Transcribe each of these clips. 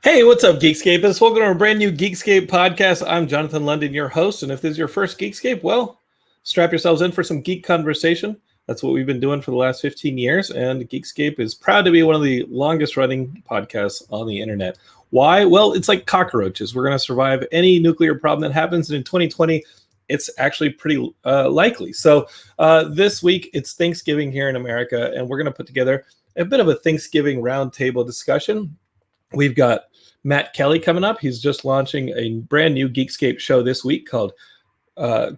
Hey, what's up, Geekscapists? Welcome to a brand new Geekscape podcast. I'm Jonathan London, your host, and if this is your first Geekscape, well, strap yourselves in for some geek conversation. That's what we've been doing for the last 15 years, and Geekscape is proud to be one of the longest-running podcasts on the internet. Why? Well, it's like cockroaches. We're going to survive any nuclear problem that happens, and in 2020, it's actually pretty likely. So this week, it's Thanksgiving here in America, and we're going to put together a bit of a Thanksgiving roundtable discussion. We've got Matt Kelly coming up. He's just launching a brand new Geekscape show this week called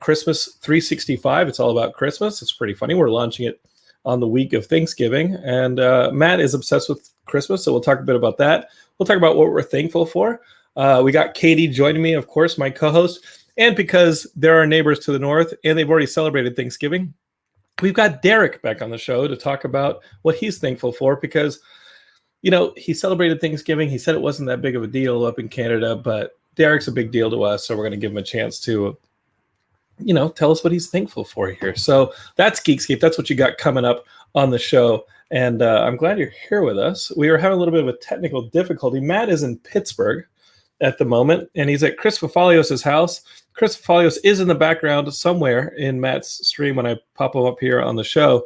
Christmas 365. It's all about Christmas. It's pretty funny. We're launching it on the week of Thanksgiving. And Matt is obsessed with Christmas, so we'll talk a bit about that. We'll talk about what we're thankful for. We got Katie joining me, of course, my co-host. And because there are neighbors to the north and they've already celebrated Thanksgiving, we've got Derek back on the show to talk about what he's thankful for because you know, he celebrated Thanksgiving. He said it wasn't that big of a deal up in Canada, but Derek's a big deal to us. So we're going to give him a chance to, you know, tell us what he's thankful for here. So that's Geekscape. That's what you got coming up on the show. And I'm glad you're here with us. We are having a little bit of a technical difficulty. Matt is in Pittsburgh at the moment, and he's at Chris Fafalios' house. Chris Fafalios is in the background somewhere in Matt's stream when I pop him up here on the show.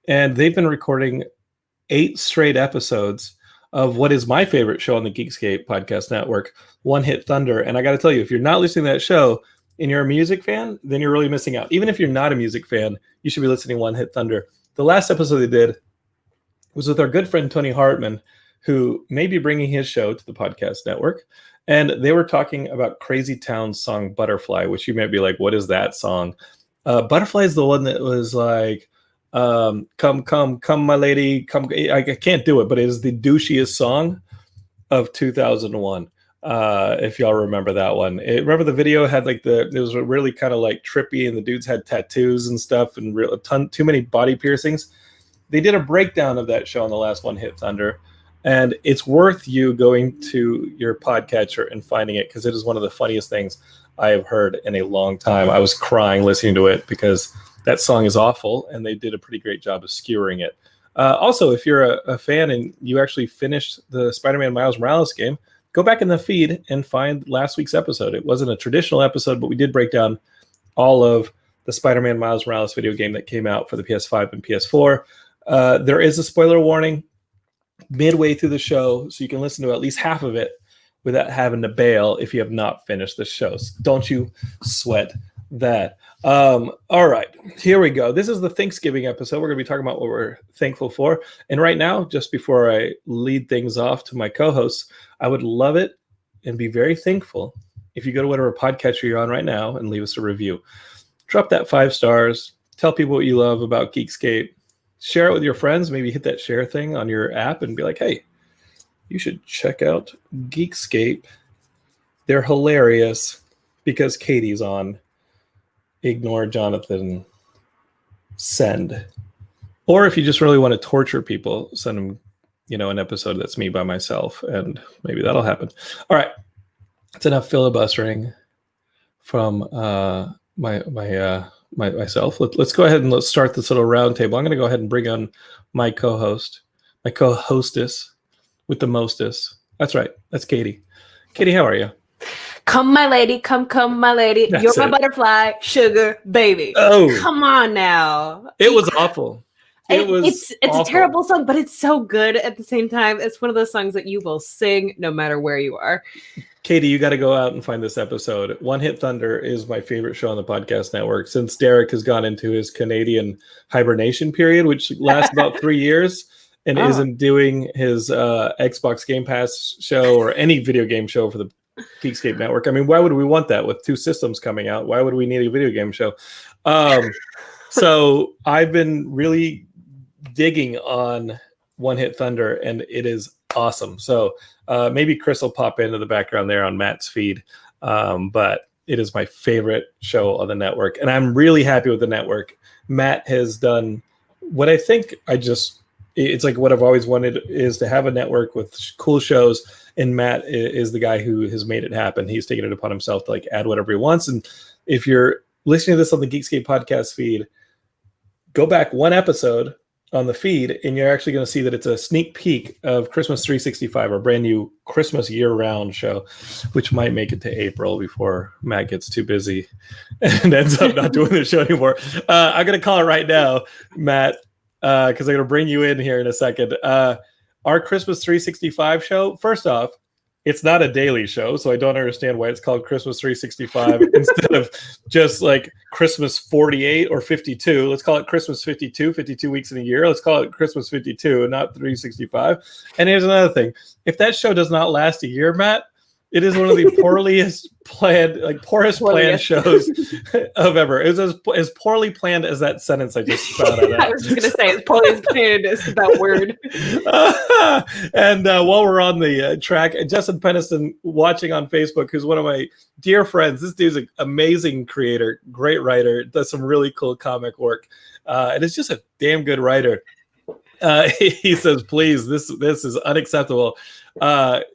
And they've been recording 8 straight episodes of what is my favorite show on the Geekscape podcast network, One Hit Thunder. And I got to tell you, if you're not listening to that show and you're a music fan, then you're really missing out. Even if you're not a music fan, you should be listening to One Hit Thunder. The last episode they did was with our good friend Tony Hartman, who may be bringing his show to the podcast network. And they were talking about Crazy Town's song Butterfly, which you might be like, what is that song? Butterfly is the one that was like, come my lady, come. I can't do it, but it is the douchiest song of 2001. If y'all remember that one. Remember the video had like it was really kind of like trippy, and the dudes had tattoos and stuff and too many body piercings. They did a breakdown of that show on the last One Hit Thunder, and it's worth you going to your podcatcher and finding it because it is one of the funniest things I have heard in a long time. I was crying listening to it because that song is awful, and they did a pretty great job of skewering it. Also, if you're a fan and you actually finished the Spider-Man Miles Morales game, go back in the feed and find last week's episode. It wasn't a traditional episode, but we did break down all of the Spider-Man Miles Morales video game that came out for the PS5 and PS4. There is a spoiler warning midway through the show, so you can listen to at least half of it without having to bail if you have not finished the show. So don't you sweat that. All right, here we go. This is the Thanksgiving episode. We're going to be talking about what we're thankful for. And right now, just before I lead things off to my co-hosts, I would love it and be very thankful if you go to whatever podcatcher you're on right now and leave us a review. Drop that 5 stars. Tell people what you love about Geekscape. Share it with your friends. Maybe hit that share thing on your app and be like, hey, you should check out Geekscape. They're hilarious because Katie's on. Ignore Jonathan, send. Or if you just really want to torture people, send them, you know, an episode that's me by myself, and maybe that'll happen. All right, it's enough filibustering from myself. Let's go ahead and let's start this little round table. I'm going to go ahead and bring on my co-host, my co-hostess with the mostess. That's right. That's Katie. Katie, how are you? Come, my lady. Come, my lady. That's You're my it. Butterfly, sugar baby. Oh, come on now. It was awful. It's a terrible song, but it's so good at the same time. It's one of those songs that you will sing no matter where you are. Katie, you got to go out and find this episode. One Hit Thunder is my favorite show on the podcast network since Derek has gone into his Canadian hibernation period, which lasts about 3 years, and isn't doing his Xbox Game Pass show or any video game show for the Geekscape network. I mean, why would we want that with 2 systems coming out? Why would we need a video game show? So I've been really digging on One Hit Thunder, and it is awesome. So maybe Chris will pop into the background there on Matt's feed, but it is my favorite show on the network, and I'm really happy with the network. Matt has done what I think it's like what I've always wanted, is to have a network with cool shows, and Matt is the guy who has made it happen. He's taken it upon himself to like add whatever he wants. And if you're listening to this on the Geekscape podcast feed, go back 1 episode on the feed, and you're actually going to see that it's a sneak peek of Christmas 365, our brand new Christmas year-round show, which might make it to April before Matt gets too busy and ends up not doing the show anymore. I'm going to call it right now, Matt, because I'm going to bring you in here in a second. Our Christmas 365 show, first off, it's not a daily show, so I don't understand why it's called Christmas 365 instead of just like Christmas 48 or 52. Let's call it Christmas 52, 52 weeks in a year. Let's call it Christmas 52 and not 365. And here's another thing. If that show does not last a year, Matt, it is one of the poorest planned shows of ever. It was as poorly planned as that sentence I just found out. I was going to say, as poorly planned as that word. And while we're on the track, Justin Peniston, watching on Facebook, who's one of my dear friends. This dude's an amazing creator, great writer, does some really cool comic work, and is just a damn good writer. He says, please, this is unacceptable.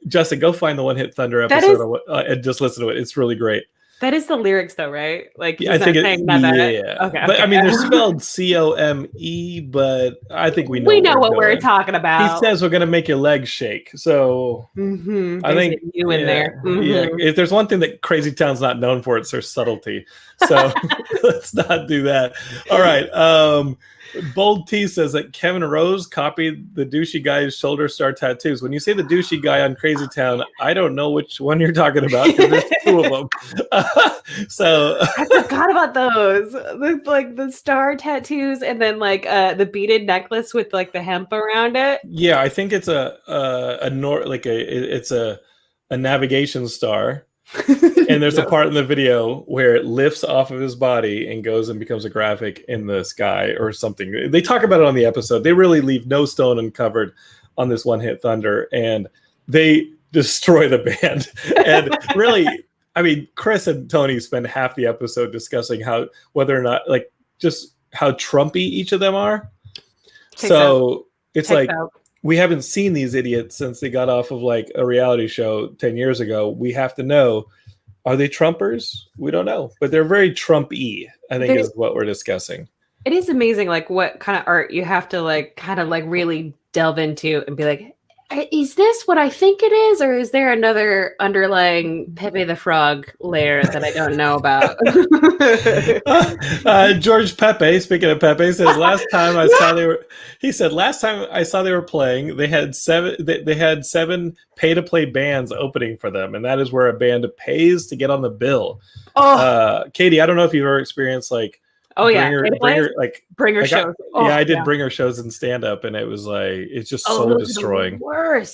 Justin, go find the One Hit Thunder episode and just listen to it. It's really great. That is the lyrics, though, right? Like, I think Okay. But I mean, they're spelled C-O-M-E, but I think we know what we're talking about. He says we're going to make your legs shake. So I think you in there. Yeah, if there's one thing that Crazy Town's not known for, it's their subtlety. So let's not do that. All right. Bold T says that Kevin Rose copied the douchey guy's shoulder star tattoos. When you say the douchey guy on Crazy Town, I don't know which one you're talking about because there's two of them. So I forgot about those. Like the star tattoos, and then like the beaded necklace with like the hemp around it. Yeah, I think it's a navigation star. And there's a part in the video where it lifts off of his body and goes and becomes a graphic in the sky or something. They talk about it on the episode. They really leave no stone uncovered on this One Hit Thunder, and they destroy the band. And really, I mean, Chris and Tony spend half the episode discussing whether or not, like, just how Trumpy each of them are. It's like, we haven't seen these idiots since they got off of like a reality show 10 years ago. We have to know, are they Trumpers? We don't know, but they're very Trump-y, I think is what we're discussing. It is amazing, like what kind of art you have to like kind of like really delve into and be like, is this what I think it is? Or is there another underlying Pepe the Frog layer that I don't know about? George Pepe, speaking of Pepe, says last time I saw they were playing, they had seven pay-to-play bands opening for them, and that is where a band pays to get on the bill. Katie, I don't know if you've ever experienced like bringer shows. I did bringer shows in stand-up, and it was like it's just so destroying.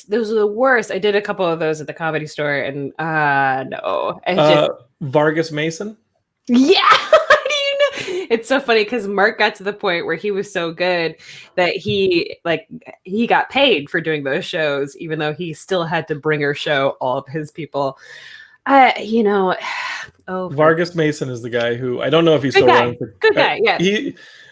Those are the worst. I did a couple of those at the Comedy Store, and no. Vargas Mason. Yeah. How do you know? It's so funny because Mark got to the point where he was so good that he got paid for doing those shows, even though he still had to bringer show all of his people. Vargas Mason is the guy who I don't know if he still runs. Good guy, yeah.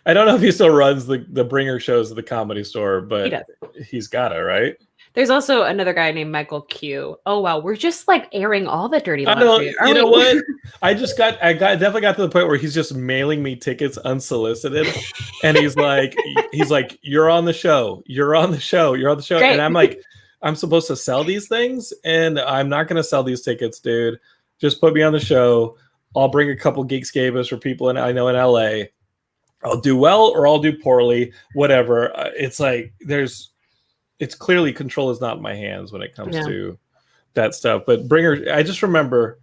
I don't know if he still runs the bringer shows at the Comedy Store, but he's got it, right? There's also another guy named Michael Q. Oh wow, we're just like airing all the dirty laundry. You know what? I definitely got to the point where he's just mailing me tickets unsolicited, and he's like, you're on the show, Great. and I'm like, I'm supposed to sell these things, and I'm not going to sell these tickets, dude. Just put me on the show. I'll bring a couple Geekscapists for people I know in LA. I'll do well or I'll do poorly, whatever. It's like it's clearly control is not in my hands when it comes to that stuff. But I just remember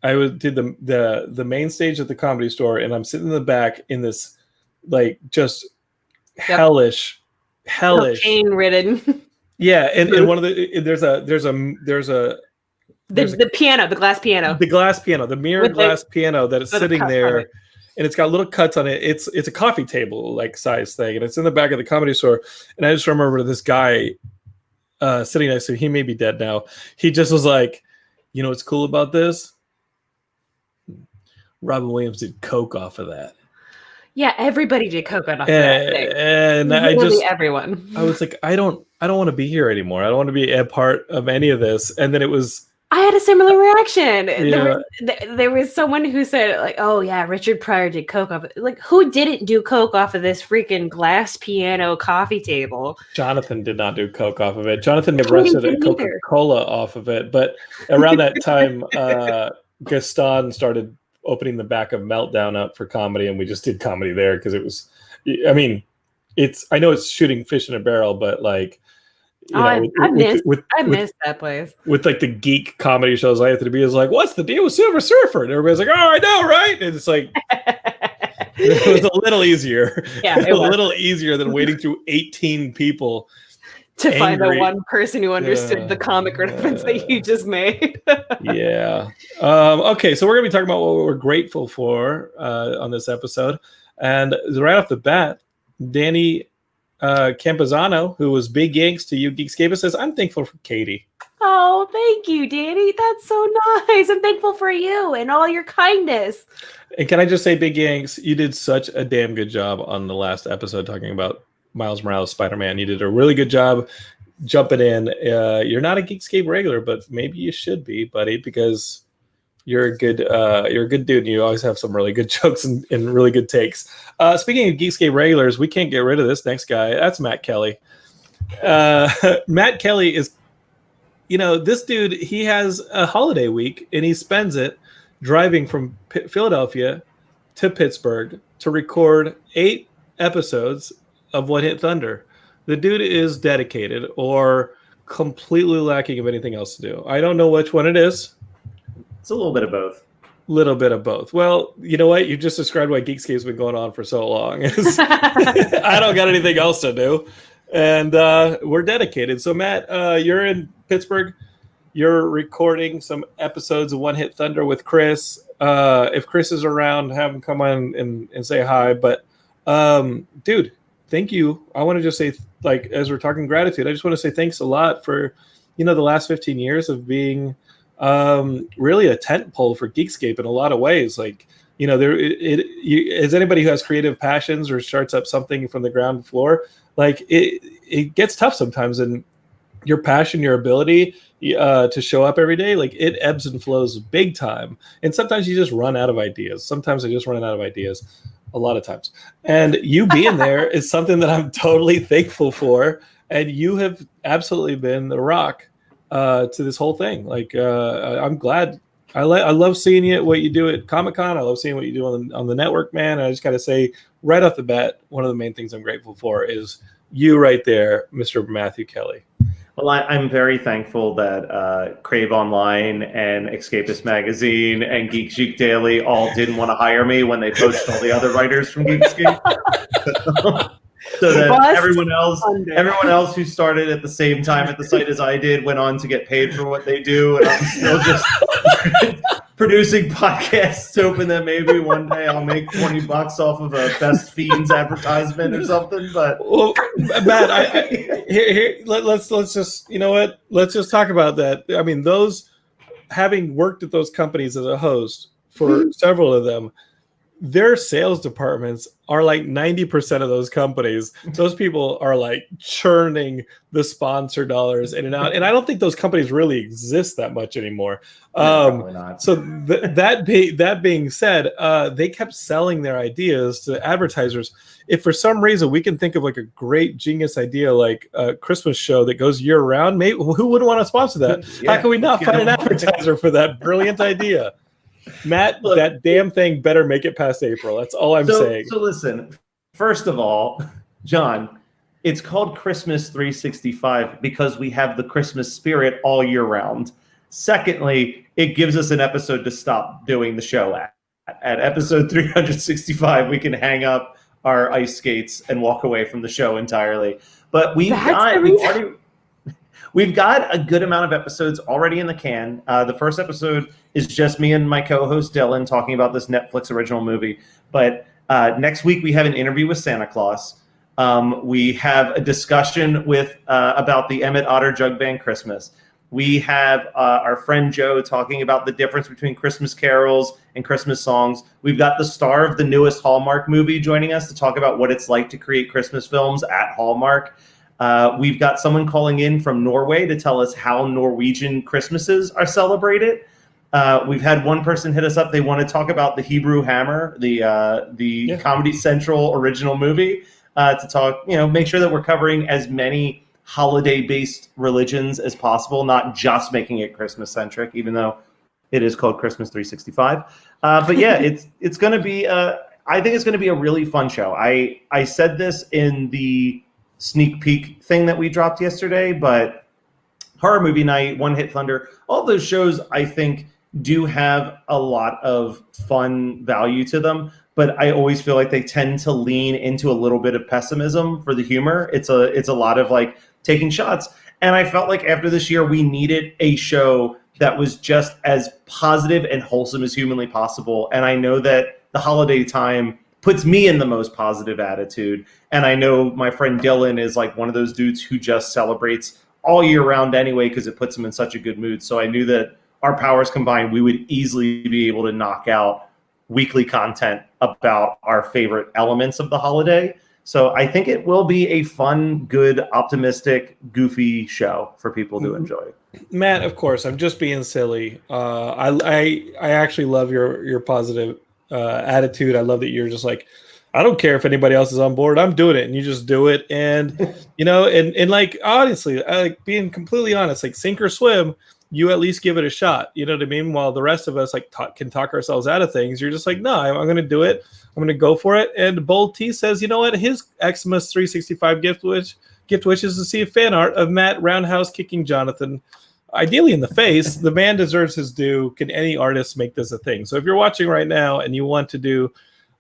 I did the main stage at the Comedy Store, and I'm sitting in the back in this like just hellish, pain-ridden. Yeah, and one of the there's a the piano, the glass piano, the mirrored glass piano that is sitting there, and it's got little cuts on it. It's a coffee table like size thing, and it's in the back of the Comedy Store. And I just remember this guy sitting next to me. He may be dead now. He just was like, you know what's cool about this? Robin Williams did coke off of that. Yeah, everybody did coke off of that thing. And everyone. I was like, I don't want to be here anymore. I don't want to be a part of any of this. And then it was I had a similar reaction. Yeah. There was someone who said, like, oh, yeah, Richard Pryor did coke off it. Like, who didn't do coke off of this freaking glass piano coffee table? Jonathan did not do coke off of it. Jonathan Tony arrested a didn't either. Coca-Cola off of it. But around that time, Gaston started opening the back of Meltdown up for comedy, and we just did comedy there because it was, I mean, I know it's shooting fish in a barrel, but like, I missed that place. With like the geek comedy shows I have to be is like, what's the deal with Silver Surfer? And everybody's like, oh, I know, right? And it's like, it was a little easier. Yeah, a little easier than waiting through 18 people to find the one person who understood the comic reference that you just made. Yeah. Okay, so we're gonna be talking about what we're grateful for on this episode, and right off the bat, Danny Campazano, who was big yanks to you Geekscape, says, I'm thankful for Katie. Oh, thank you, Danny. That's so nice. I'm thankful for you and all your kindness. And can I just say, big yanks, you did such a damn good job on the last episode talking about Miles Morales Spider-Man. You did a really good job jumping in. You're not a Geekscape regular, but maybe you should be, buddy, because you're a good dude, and you always have some really good jokes and really good takes. Speaking of Geekscape regulars, we can't get rid of this next guy. That's Matt Kelly. Matt Kelly is, this dude, he has a holiday week, and he spends it driving from Philadelphia to Pittsburgh to record 8 episodes of What Hit Thunder. The dude is dedicated or completely lacking of anything else to do. I don't know which one it is. It's a little bit of both. Little bit of both. Well, you know what? You just described why Geekscape's been going on for so long. I don't got anything else to do. And we're dedicated. So, Matt, you're in Pittsburgh. You're recording some episodes of One Hit Thunder with Chris. If Chris is around, have him come on and say hi. But, dude, thank you. I want to just say, like, as we're talking gratitude, I just want to say thanks a lot for, the last 15 years of being really a tent pole for Geekscape in a lot of ways. Like, as anybody who has creative passions or starts up something from the ground floor, like it gets tough sometimes, and your passion, your ability to show up every day, like it ebbs and flows big time. And sometimes you just run out of ideas. Sometimes I just run out of ideas, a lot of times. And you being there is something that I'm totally thankful for. And you have absolutely been the rock to this whole thing. Like, I'm glad. I love seeing you, what you do at Comic-Con. I love seeing what you do on the network, man. And I just got to say right off the bat, one of the main things I'm grateful for is you right there, Mr. Matthew Kelly. Well, I'm very thankful that Crave Online and Escapist Magazine and Geek Daily all didn't want to hire me when they poached all the other writers from Geekscape. So that everyone else who started at the same time at the site as I did went on to get paid for what they do, and I'm still just producing podcasts, hoping that maybe one day I'll make $20 off of a Best Fiends advertisement or something. But well, Matt, let's just, you know what? Let's just talk about that. I mean, those, having worked at those companies as a host for several of them, their sales departments are like 90% of those companies. Those people are like churning the sponsor dollars in and out. And I don't think those companies really exist that much anymore. Probably not. So that being said, they kept selling their ideas to advertisers. If for some reason we can think of like a great genius idea, like a Christmas show that goes year round, maybe who wouldn't want to sponsor that? Yeah, how can we not find an advertiser for that brilliant idea? Matt, look, that damn thing better make it past April. That's all I'm saying. So listen, first of all, John, it's called Christmas 365 because we have the Christmas spirit all year round. Secondly, it gives us an episode to stop doing the show at. At episode 365, we can hang up our ice skates and walk away from the show entirely. But we've got a good amount of episodes already in the can. The first episode is just me and my co-host Dylan talking about this Netflix original movie. But next week we have an interview with Santa Claus. We have a discussion about the Emmett Otter Jug Band Christmas. We have our friend Joe talking about the difference between Christmas carols and Christmas songs. We've got the star of the newest Hallmark movie joining us to talk about what it's like to create Christmas films at Hallmark. We've got someone calling in from Norway to tell us how Norwegian Christmases are celebrated. We've had one person hit us up. They want to talk about the Hebrew Hammer, the Comedy Central original movie, to talk, make sure that we're covering as many holiday-based religions as possible, not just making it Christmas-centric, even though it is called Christmas 365. But yeah, it's going to be, I think it's going to be a really fun show. I said this in the sneak peek thing that we dropped yesterday, but Horror Movie Night, One Hit Thunder, all those shows I think do have a lot of fun value to them, but I always feel like they tend to lean into a little bit of pessimism for the humor. It's a lot of like taking shots. And I felt like after this year, we needed a show that was just as positive and wholesome as humanly possible. And I know that the holiday time puts me in the most positive attitude. And I know my friend Dylan is like one of those dudes who just celebrates all year round anyway, because it puts him in such a good mood. So I knew that our powers combined, we would easily be able to knock out weekly content about our favorite elements of the holiday. So I think it will be a fun, good, optimistic, goofy show for people to enjoy. Matt, of course, I'm just being silly. I actually love your positive attitude. I love that you're just like, I don't care if anybody else is on board. I'm doing it, and you just do it. And and like honestly, like being completely honest, like sink or swim, you at least give it a shot. You know what I mean? While the rest of us like can talk ourselves out of things, you're just like, no, I'm going to do it. I'm going to go for it. And Bold T says, you know what? His Xmas 365 gift wish is to see a fan art of Matt roundhouse kicking Jonathan, ideally in the face. The man deserves his due. Can any artist make this a thing? So if you're watching right now and you want to do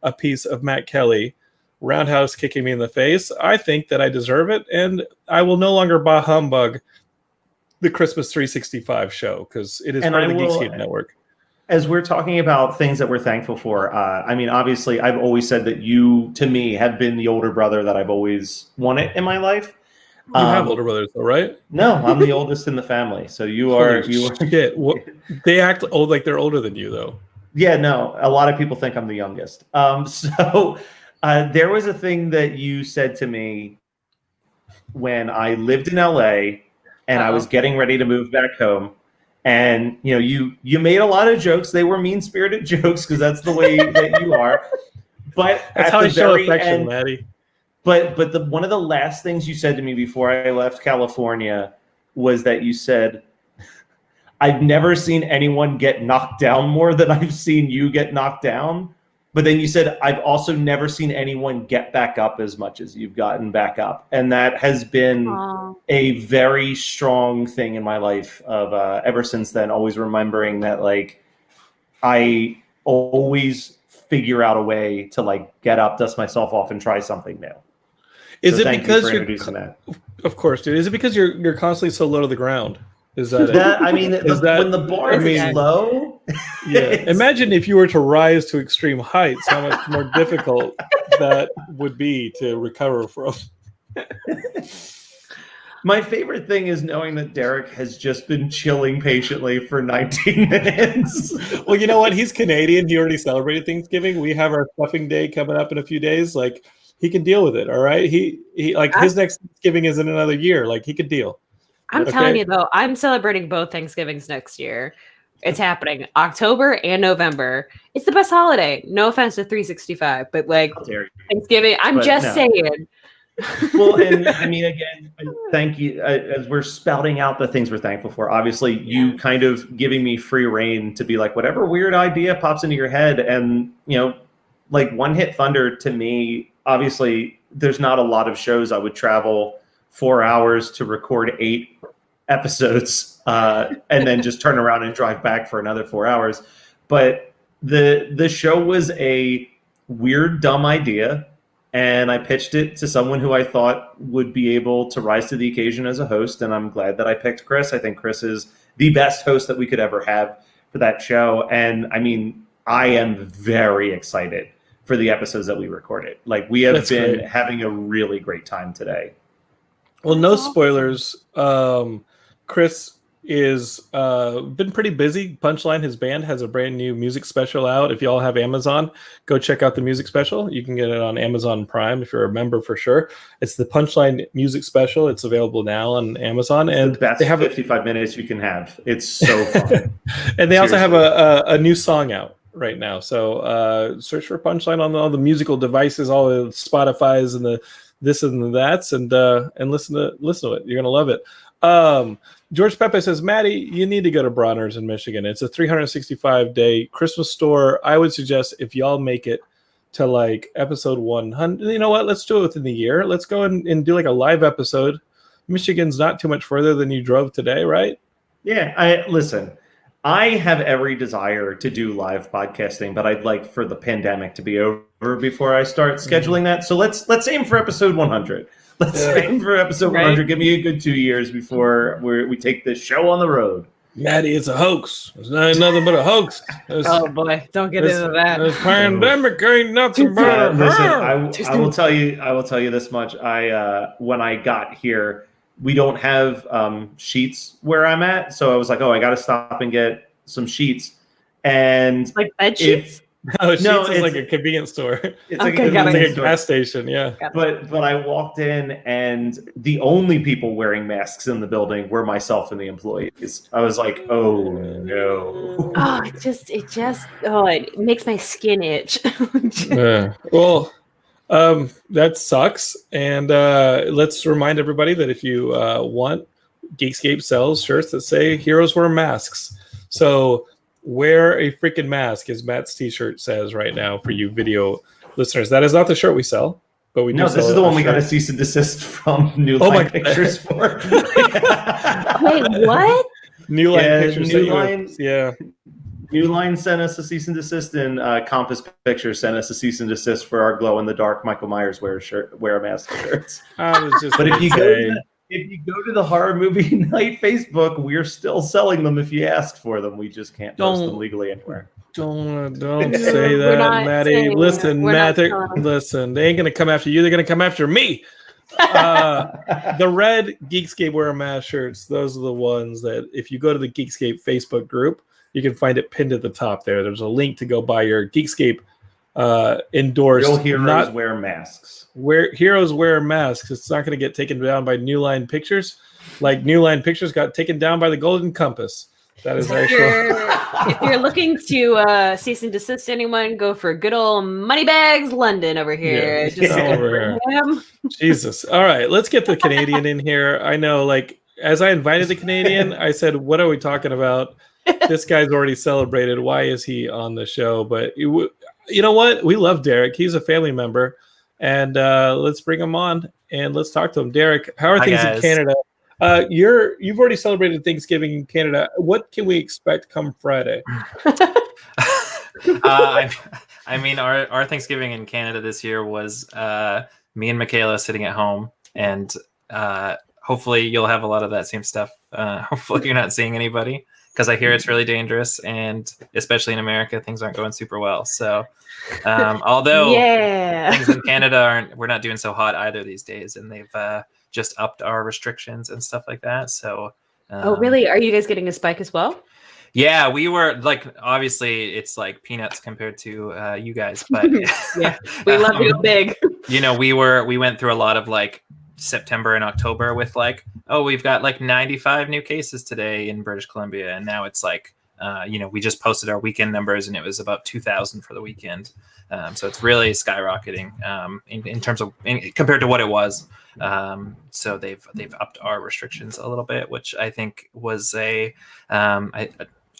a piece of Matt Kelly roundhouse kicking me in the face, I think that I deserve it, and I will no longer bah humbug the Christmas 365 show because it is part of the Geekscape network. As we're talking about things that we're thankful for, I mean, obviously, I've always said that you, to me, have been the older brother that I've always wanted in my life. You have older brothers, though, right? No, I'm the oldest in the family. So you are. Shit. They act old like they're older than you, though. Yeah, no. A lot of people think I'm the youngest. So there was a thing that you said to me when I lived in LA and I was getting ready to move back home. And you made a lot of jokes. They were mean-spirited jokes because that's the way that you are. But that's how I show affection, Maddie. But one of the last things you said to me before I left California was that you said, I've never seen anyone get knocked down more than I've seen you get knocked down. But then you said, I've also never seen anyone get back up as much as you've gotten back up. And that has been a very strong thing in my life of ever since then, always remembering that like I always figure out a way to like get up, dust myself off, and try something new. Is it because you're introducing that? Of course, dude. Is it because you're constantly so low to the ground? Is that it? I mean, when the bar is low? Yeah. Imagine if you were to rise to extreme heights, how much more difficult that would be to recover from. My favorite thing is knowing that Derek has just been chilling patiently for 19 minutes. Well, you know what? He's Canadian. He already celebrated Thanksgiving. We have our stuffing day coming up in a few days. Like, he can deal with it, all right? He like his next Thanksgiving is in another year. Like, he could deal. I'm telling you, though, I'm celebrating both Thanksgivings next year. It's happening October and November. It's the best holiday. No offense to 365, but like Thanksgiving, I'm just saying. Well, and I mean, again, thank you. As we're spouting out the things we're thankful for, obviously, you kind of giving me free reign to be like, whatever weird idea pops into your head. And, like One Hit Thunder to me, obviously, there's not a lot of shows I would travel 4 hours to record 8 episodes and then just turn around and drive back for another 4 hours. But the show was a weird, dumb idea. And I pitched it to someone who I thought would be able to rise to the occasion as a host. And I'm glad that I picked Chris. I think Chris is the best host that we could ever have for that show. And I mean, I am very excited for the episodes that we recorded. Like, we have been having a really great time today. Well, no spoilers. Chris is been pretty busy. Punchline, his band, has a brand new music special out. If y'all have Amazon, go check out the music special. You can get it on Amazon Prime if you're a member for sure. It's the Punchline music special. It's available now on Amazon, and the best they have 55 minutes you can have. It's so fun. and they also have a new song out right now. So search for Punchline on all the musical devices, all the Spotify's and the this and the that's, and listen to it. You're gonna love it. George Pepe says, Maddie, you need to go to Bronner's in Michigan. It's a 365-day Christmas store. I would suggest if y'all make it to like episode 100, you know what? Let's do it within the year. Let's go and do like a live episode. Michigan's not too much further than you drove today, right? Yeah, listen. I have every desire to do live podcasting, but I'd like for the pandemic to be over before I start scheduling that. So let's aim for episode 100. Let's aim for episode 100. Give me a good 2 years before we take this show on the road. Maddie, it's a hoax. It's not nothing but a hoax. Oh boy, don't get into that. This pandemic ain't nothing but a listen, I will tell you this much. When I got here, we don't have sheets where I'm at, so I was like, I got to stop and get some sheets. And like bed sheets? Sheets is like a convenience store. It's like a gas station, yeah. But I walked in, and the only people wearing masks in the building were myself and the employees. I was like, oh no. Oh, it makes my skin itch. Yeah. Well, that sucks. And let's remind everybody that if you want, Geekscape sells shirts that say "Heroes Wear Masks." So wear a freaking mask, as Matt's t-shirt says right now for you video listeners. That is not the shirt we sell, but we do. No, this is the one we got a cease and desist from New Line Pictures for. Wait, what? New Line Pictures. New Line sent us a cease and desist, and Compass Pictures sent us a cease and desist for our glow in the dark Michael Myers wear a mask shirts. But if you go to the Horror Movie Night Facebook, we're still selling them if you ask for them. We just can't post them legally anywhere. Don't say that, Maddie. Listen, Matt. Listen, they ain't gonna come after you. They're gonna come after me. The red Geekscape Wear a Mask shirts. Those are the ones that if you go to the Geekscape Facebook group, you can find it pinned at the top there. There's a link to go buy your Geekscape endorsed. Real heroes wear masks. Heroes wear masks. It's not going to get taken down by New Line Pictures, like New Line Pictures got taken down by the Golden Compass. That is if you're looking to cease and desist anyone, go for good old Moneybags London over here. Jesus. All right, let's get the Canadian in here. I know, like, as I invited the Canadian, I said, what are we talking about? This guy's already celebrated. Why is he on the show? But you know what? We love Derek. He's a family member. And let's bring him on and let's talk to him. Derek, how are things in Canada? You've already celebrated Thanksgiving in Canada. What can we expect come Friday? I mean, our Thanksgiving in Canada this year was me and Michaela sitting at home, and hopefully you'll have a lot of that same stuff. Hopefully you're not seeing anybody, because I hear it's really dangerous, and especially in America, things aren't going super well. So, although things in Canada we're not doing so hot either these days, and they've just upped our restrictions and stuff like that. So, oh, really? Are you guys getting a spike as well? Yeah, we were like, obviously it's like peanuts compared to you guys, but yeah, we love you big. You know, we went through a lot of like September and October with like, oh, we've got like 95 new cases today in British Columbia, and now it's like, we just posted our weekend numbers, and it was about 2,000 for the weekend. So it's really skyrocketing in terms of compared to what it was. So they've upped our restrictions a little bit, which I think was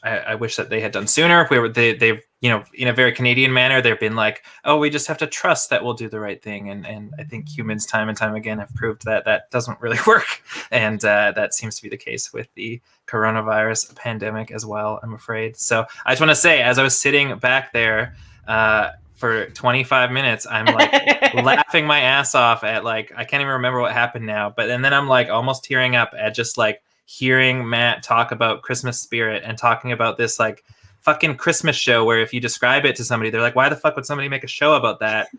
I wish that they had done sooner. They've in a very Canadian manner, they've been like, oh, we just have to trust that we'll do the right thing. And I think humans time and time again have proved that that doesn't really work. And that seems to be the case with the coronavirus pandemic as well, I'm afraid. So I just want to say, as I was sitting back there for 25 minutes, I'm like laughing my ass off at like, I can't even remember what happened now. But and then I'm like almost tearing up at just like hearing Matt talk about Christmas spirit and talking about this like fucking Christmas show where if you describe it to somebody, they're like, why the fuck would somebody make a show about that?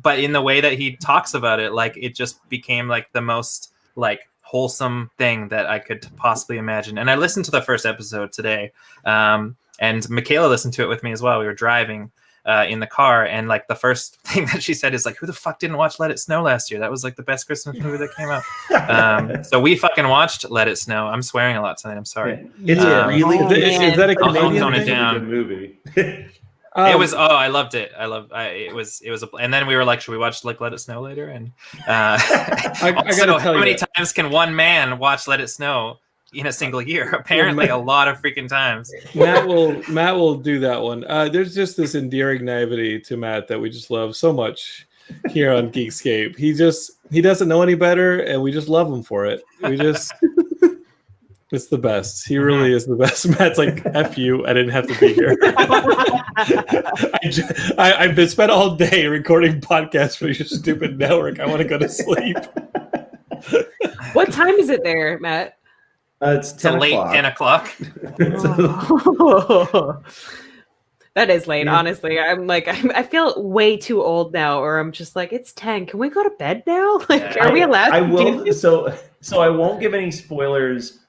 But in the way that he talks about it, like it just became like the most like wholesome thing that I could possibly imagine. And I listened to the first episode today, and Michaela listened to it with me as well. We were driving in the car, and like the first thing that she said is like, who the fuck didn't watch Let It Snow last year? That was like the best Christmas movie that came out. So we fucking watched Let It Snow. I'm swearing a lot tonight, I'm sorry. It's really is that a I'll Canadian tone it thing? down. good movie. It was I loved it. It was and then we were like, should we watch like Let It Snow later? And I gotta tell how you, many times can one man watch Let It Snow in a single year? Apparently a lot of freaking times. Matt will do that one. There's just this endearing naivety to Matt that we just love so much here on Geekscape. He doesn't know any better, and we just love him for it. It's the best. He really is the best. Matt's like, F you, I didn't have to be here. I've been spent all day recording podcasts for your stupid network. I want to go to sleep. What time is it there, Matt? It's 10 late o'clock. 10 o'clock. That is late, Yeah. honestly. I feel way too old now, or I'm just like, it's 10. Can we go to bed now? Like, Yeah. are we allowed I to do will. this? So I won't give any spoilers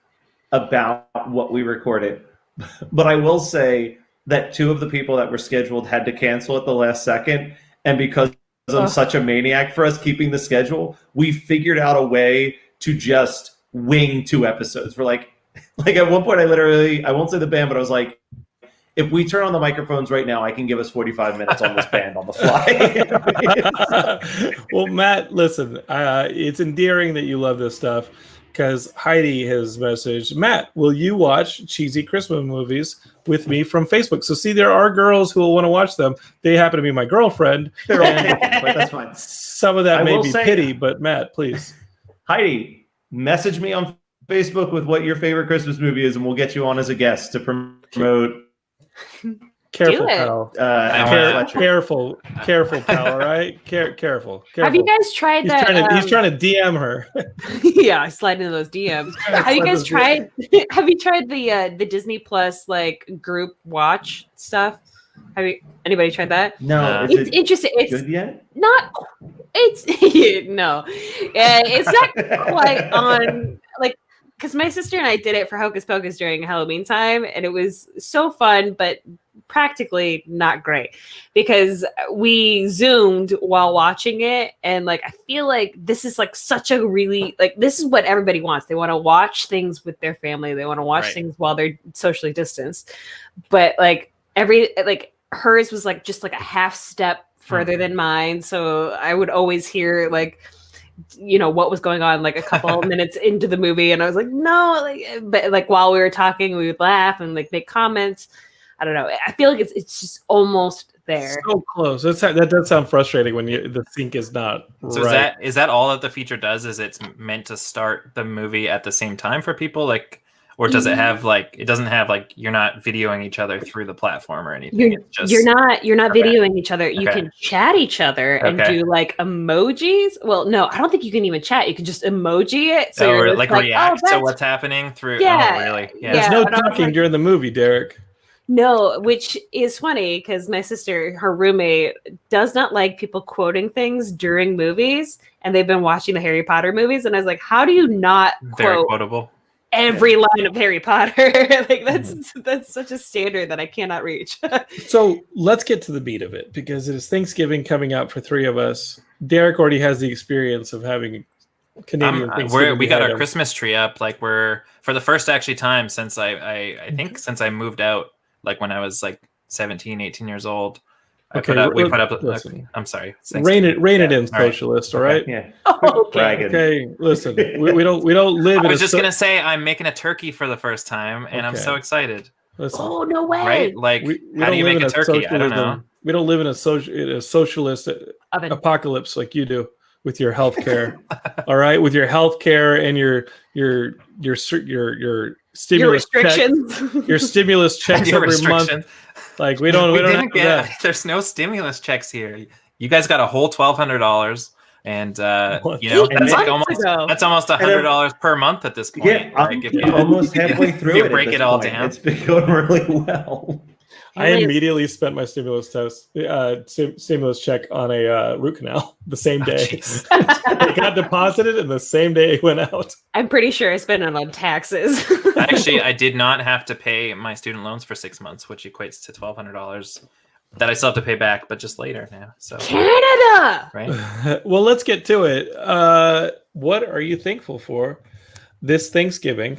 about what we recorded, but I will say that 2 of the people that were scheduled had to cancel at the last second, and because I'm such a maniac for us keeping the schedule, we figured out a way to just wing 2 episodes. We're like at one point, I won't say the band, but I was like, if we turn on the microphones right now, I can give us 45 minutes on this band on the fly. Well, Matt, listen, it's endearing that you love this stuff, because Heidi has messaged, Matt, will you watch cheesy Christmas movies with me from Facebook? So see, there are girls who will want to watch them. They happen to be my girlfriend. They're all taken, but that's fine. Some of that I may will be say- pity, but Matt, please. Heidi, message me on Facebook with what your favorite Christmas movie is, and we'll get you on as a guest to promote. Careful, Do it. pal. Fletcher. Careful, pal. All right, careful. Have you guys tried He's that? he's trying to DM her. Yeah, I slide into those DMs. Have you guys tried? Have you tried the Disney Plus like group watch stuff? Anybody tried that? No, It's interesting. It's good yet? not. It's no. It's not quite on like. Because my sister and I did it for Hocus Pocus during Halloween time, and it was so fun, but practically not great because we zoomed while watching it. And like, I feel like this is like such a really, like, this is what everybody wants. They want to watch things with their family. They want to watch things while they're socially distanced. But like hers was like just like a half step further than mine. So I would always hear like, you know, what was going on like a couple minutes into the movie, and I was like, no, like, but like while we were talking, we would laugh and like make comments. I don't know. I feel like it's just almost there. So close. That does sound frustrating when the sync is not. So right. is that all that the feature does? Is it's meant to start the movie at the same time for people, like, or does it have like, it doesn't have like, you're not videoing each other through the platform or anything? You're not Okay. videoing each other. You Okay. can chat each other and Okay. do like emojis. Well, no, I don't think you can even chat. You can just emoji it. So or you're like just react to that's- what's happening through. Yeah. Oh, really? Yeah. There's no and I was talking like- during the movie, Derek. No, which is funny because my sister, her roommate, does not like people quoting things during movies, and they've been watching the Harry Potter movies. And I was like, how do you not Very quote quotable. every line of Harry Potter? Like that's such a standard that I cannot reach. So let's get to the beat of it, because it is Thanksgiving coming up for 3 of us. Derek already has the experience of having Canadian Thanksgiving. We got our behind him. Christmas tree up. Like we're for the first actually time since I think since I moved out, like when I was like 17, 18 years old. We put up. Listen. I'm sorry. Rein it in, All right. socialist. All right. Yeah. Okay. Bragging. Okay. Listen, we don't live in. I was just a gonna say I'm making a turkry for the first time, and I'm Okay. so excited. Listen, Oh no way! Right? Like, we how do you don't make live a in turkey? I don't know. socialism. We don't live in a socialist Oven. apocalypse like you do with your healthcare. All right, with your healthcare and your Your stimulus check, restrictions. your stimulus checks Your every month. restriction. Like we don't didn't have get. that. There's no stimulus checks here. You guys got a whole $1,200, and What? you know that's like Months ago. almost $100 per month at this point. Yeah, Like, I'm if you- almost halfway through if you it. break at this it all point. down. It's been going really well. I immediately spent my stimulus check on a root canal the same day. It got deposited, and the same day it went out. I'm pretty sure I spent it on taxes. Actually, I did not have to pay my student loans for 6 months, which equates to $1,200 that I still have to pay back, but just later now. So Canada, right? Well, let's get to it. What are you thankful for this Thanksgiving?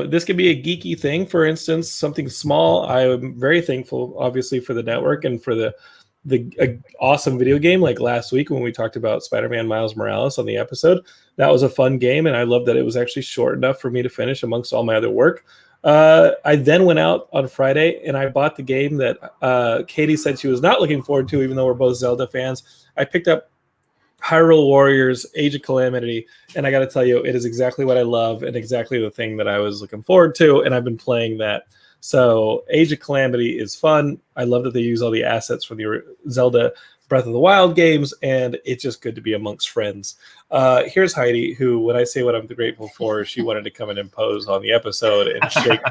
This could be a geeky thing, for instance, something small. I'm very thankful, obviously, for the network and for the awesome video game like last week when we talked about Spider-Man Miles Morales on the episode. That was a fun game, and I love that it was actually short enough for me to finish amongst all my other work. I then went out on Friday and I bought the game that Katie said she was not looking forward to, even though we're both Zelda fans. I picked up Hyrule Warriors Age of Calamity, and I got to tell you, it is exactly what I love and exactly the thing that I was looking forward to, and I've been playing that. So Age of Calamity is fun. I love that they use all the assets from the Zelda Breath of the Wild games, and it's just good to be amongst friends. Here's Heidi, who, when I say what I'm grateful for, she wanted to come and impose on the episode and shake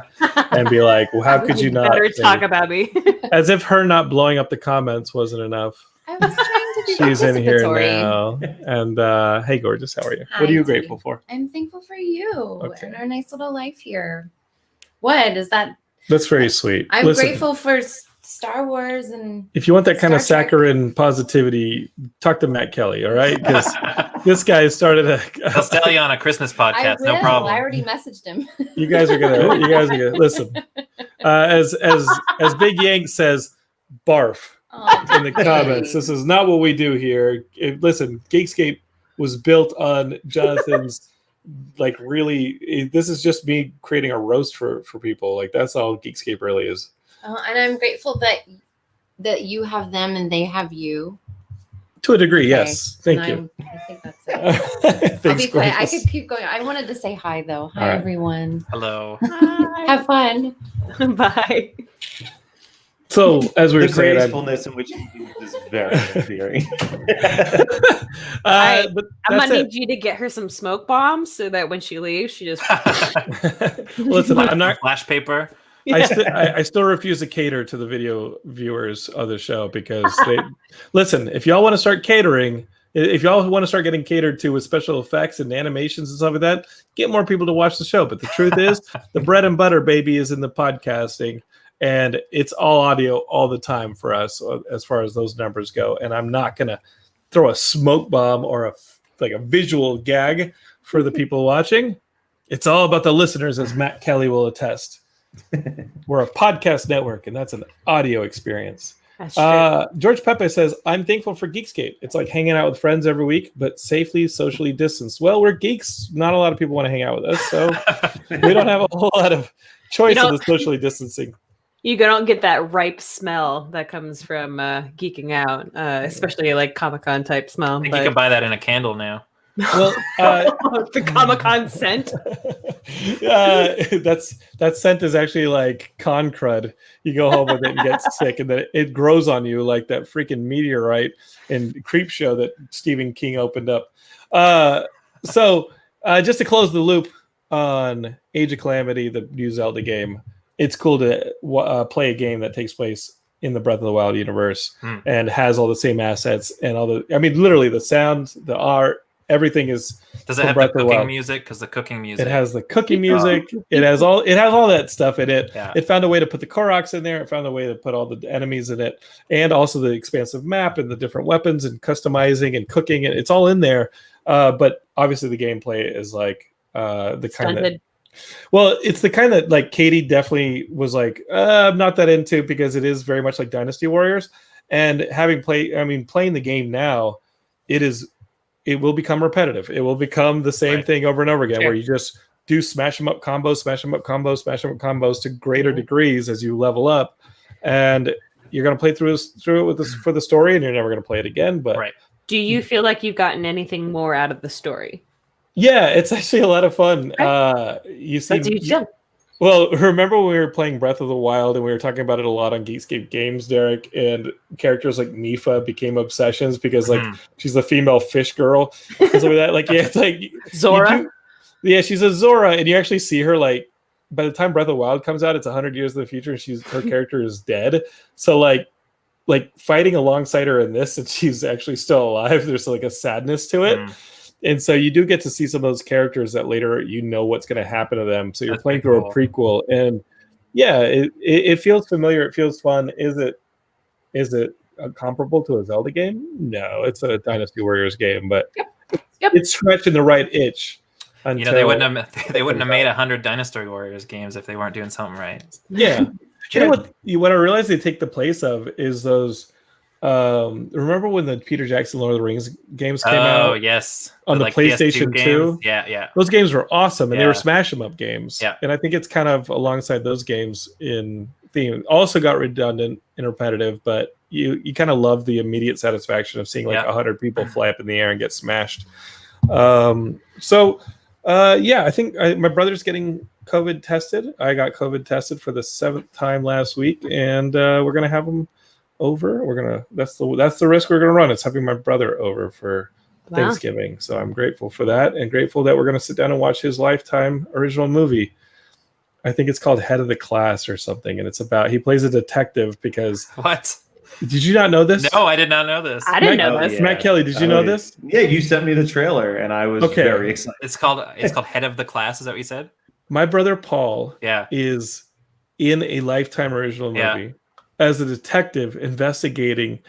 and be like, well, how could you not better talk about me? As if her not blowing up the comments wasn't enough. I was trying to be She's in here participatory. now. And hey, gorgeous, how are you? Hi, What are you Dee. grateful for? I'm thankful for you Okay. and our nice little life here. What is that? That's very sweet. I'm Listen, grateful for Star Wars and if you want that kind of Star Trek. saccharine positivity, talk to Matt Kelly, all right? Because this guy started I'll tell you on a Christmas I podcast, will. no problem. I already messaged him. You guys are gonna listen. As Big Yank says, barf Oh, in the comments. This is not what we do here. Listen, Geekscape was built on Jonathan's this is just me creating a roast for people. Like, that's all Geekscape really is. and I'm grateful that you have them and they have you. To a degree, Okay. yes. Thank And you. I think that's it. I'll Thanks, be quiet. I gorgeous. could keep going. I wanted to say hi though. Hi All right. everyone. Hello. Have fun. Bye. So, as we were The saying, gracefulness in which he is very endearing. but I'm that's gonna it. need you to get her some smoke bombs so that when she leaves, she just Listen, I'm not. Flash paper. I still refuse to cater to the video viewers of the show because they listen. If y'all want to start catering, if y'all want to start getting catered to with special effects and animations and stuff like that, get more people to watch the show. But the truth is, the bread and butter, baby, is in the podcasting, and it's all audio all the time for us as far as those numbers go. And I'm not gonna throw a smoke bomb or a visual gag for the people watching. It's all about the listeners, as Matt Kelly will attest. We're a podcast network, and that's an audio experience. That's true. George Pepe says, I'm thankful for Geekscape. It's like hanging out with friends every week, but safely socially distanced. Well, we're geeks. Not a lot of people want to hang out with us, so we don't have a whole lot of choice in the socially distancing. You don't get that ripe smell that comes from geeking out, especially like Comic-Con type smell. I think but- you can buy that in a candle now. Well, the Comic-Con scent. that scent is actually like con crud. You go home with it and get sick, and then it grows on you like that freaking meteorite in Creep Show that Stephen King opened up. So just to close the loop on Age of Calamity, the new Zelda game, it's cool to play a game that takes place in the Breath of the Wild universe and has all the same assets and literally the sound, the art, everything is. Does it have the cooking music? Because the cooking music. It has the cooking music. It has all that stuff in it. Yeah. It found a way to put the Koroks in there. It found a way to put all the enemies in it, and also the expansive map and the different weapons and customizing and cooking. It's all in there. But obviously, the gameplay is like the kind Stunted. it's the kind that like Katie definitely was like, I'm not that into, because it is very much like Dynasty Warriors. And playing the game now, it will become repetitive. It will become the same thing over and over again, where you just do smash them up combos to greater degrees as you level up. And you're going to play through it with this for the story, and you're never going to play it again. But do you feel like you've gotten anything more out of the story? yeah, it's actually a lot of fun. Well, remember when we were playing Breath of the Wild and we were talking about it a lot on Geekscape Games, Derek, and characters like Nifa became obsessions because like she's the female fish girl and stuff like that. Like, yeah, it's like Zora. she's a Zora, and you actually see her like by the time Breath of the Wild comes out, it's 100 years in the future, and her character is dead. So like fighting alongside her in this, and she's actually still alive. There's like a sadness to it. And so you do get to see some of those characters that later what's going to happen to them. So you're playing through a prequel, and yeah, it feels familiar. It feels fun. Is it comparable to a Zelda game? No, it's a Dynasty Warriors game, but it's scratching the right itch. Until, they wouldn't have made 100 Dynasty Warriors games if they weren't doing something right. Yeah. You know what I realize they take the place of is those. Remember when the Peter Jackson Lord of the Rings games came out? Oh yes, on the PlayStation 2. Yeah. Those games were awesome, and they were smash 'em up games. Yeah. And I think it's kind of alongside those games in theme. Also got redundant and repetitive, but you kind of love the immediate satisfaction of seeing like 100 people fly up in the air and get smashed. I think my brother's getting COVID tested. I got COVID tested for the 7th time last week, and we're gonna have him over. That's the risk we're gonna run. It's having my brother over for Thanksgiving. So I'm grateful for that, and grateful that we're gonna sit down and watch his Lifetime original movie. I think it's called Head of the Class or something, and it's about he plays a detective because what? Did you not know this? No, I did not know this. I didn't know this. Yeah. Matt Kelly, did you know this? Yeah, you sent me the trailer, and I was very excited. It's called Head of the Class. Is that what you said? My brother Paul Yeah. is in a Lifetime original movie as a detective investigating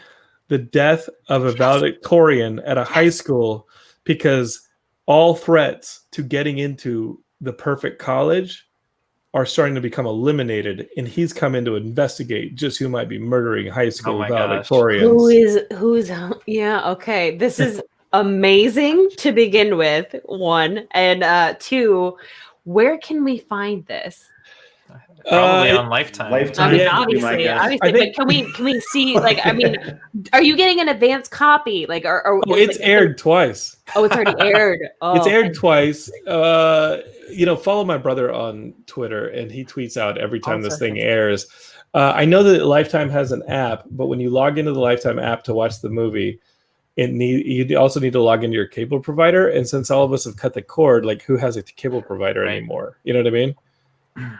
the death of a valedictorian at a high school because all threats to getting into the perfect college are starting to become eliminated, and he's come in to investigate just who might be murdering high school valedictorians. Who's okay. This is amazing to begin with, one. And two, where can we find this? Probably on Lifetime. I mean, obviously, but can we see? Like, I mean, are you getting an advanced copy? Like, it's aired twice. Oh, it's already aired. Oh, it's aired twice. Follow my brother on Twitter, and he tweets out every time this thing airs. I know that Lifetime has an app, but when you log into the Lifetime app to watch the movie, you also need to log into your cable provider. And since all of us have cut the cord, like who has a cable provider anymore? You know what I mean?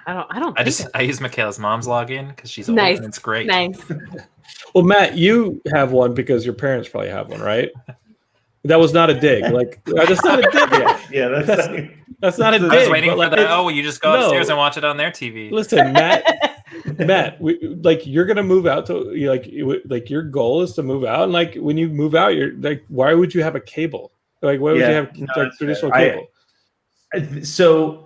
I use Michaela's mom's login because she's old nice. And it's great. Nice. Well, Matt, you have one because your parents probably have one, right? That was not a dig. Like that's not a dig. Yeah, that's not a dig. I was waiting for that. Oh, you just go upstairs and watch it on their TV. Listen, Matt, you're gonna move out to like your goal is to move out, and like when you move out, you're like, why would you have a cable? Like, why would you have traditional cable? So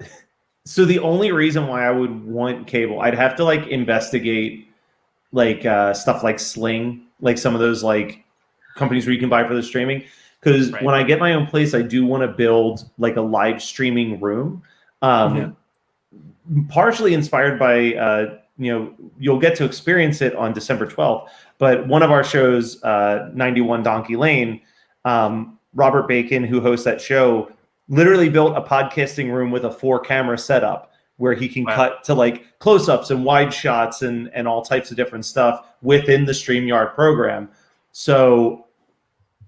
the only reason why I would want cable, I'd have to like investigate like stuff like Sling, like some of those like companies where you can buy for the streaming. Because when I get my own place, I do want to build like a live streaming room. Partially inspired by you'll get to experience it on December 12th. But one of our shows, 91 Donkey Lane, Robert Bacon, who hosts that show, literally built a podcasting room with a 4-camera setup where he can cut to like close-ups and wide shots and all types of different stuff within the StreamYard program. So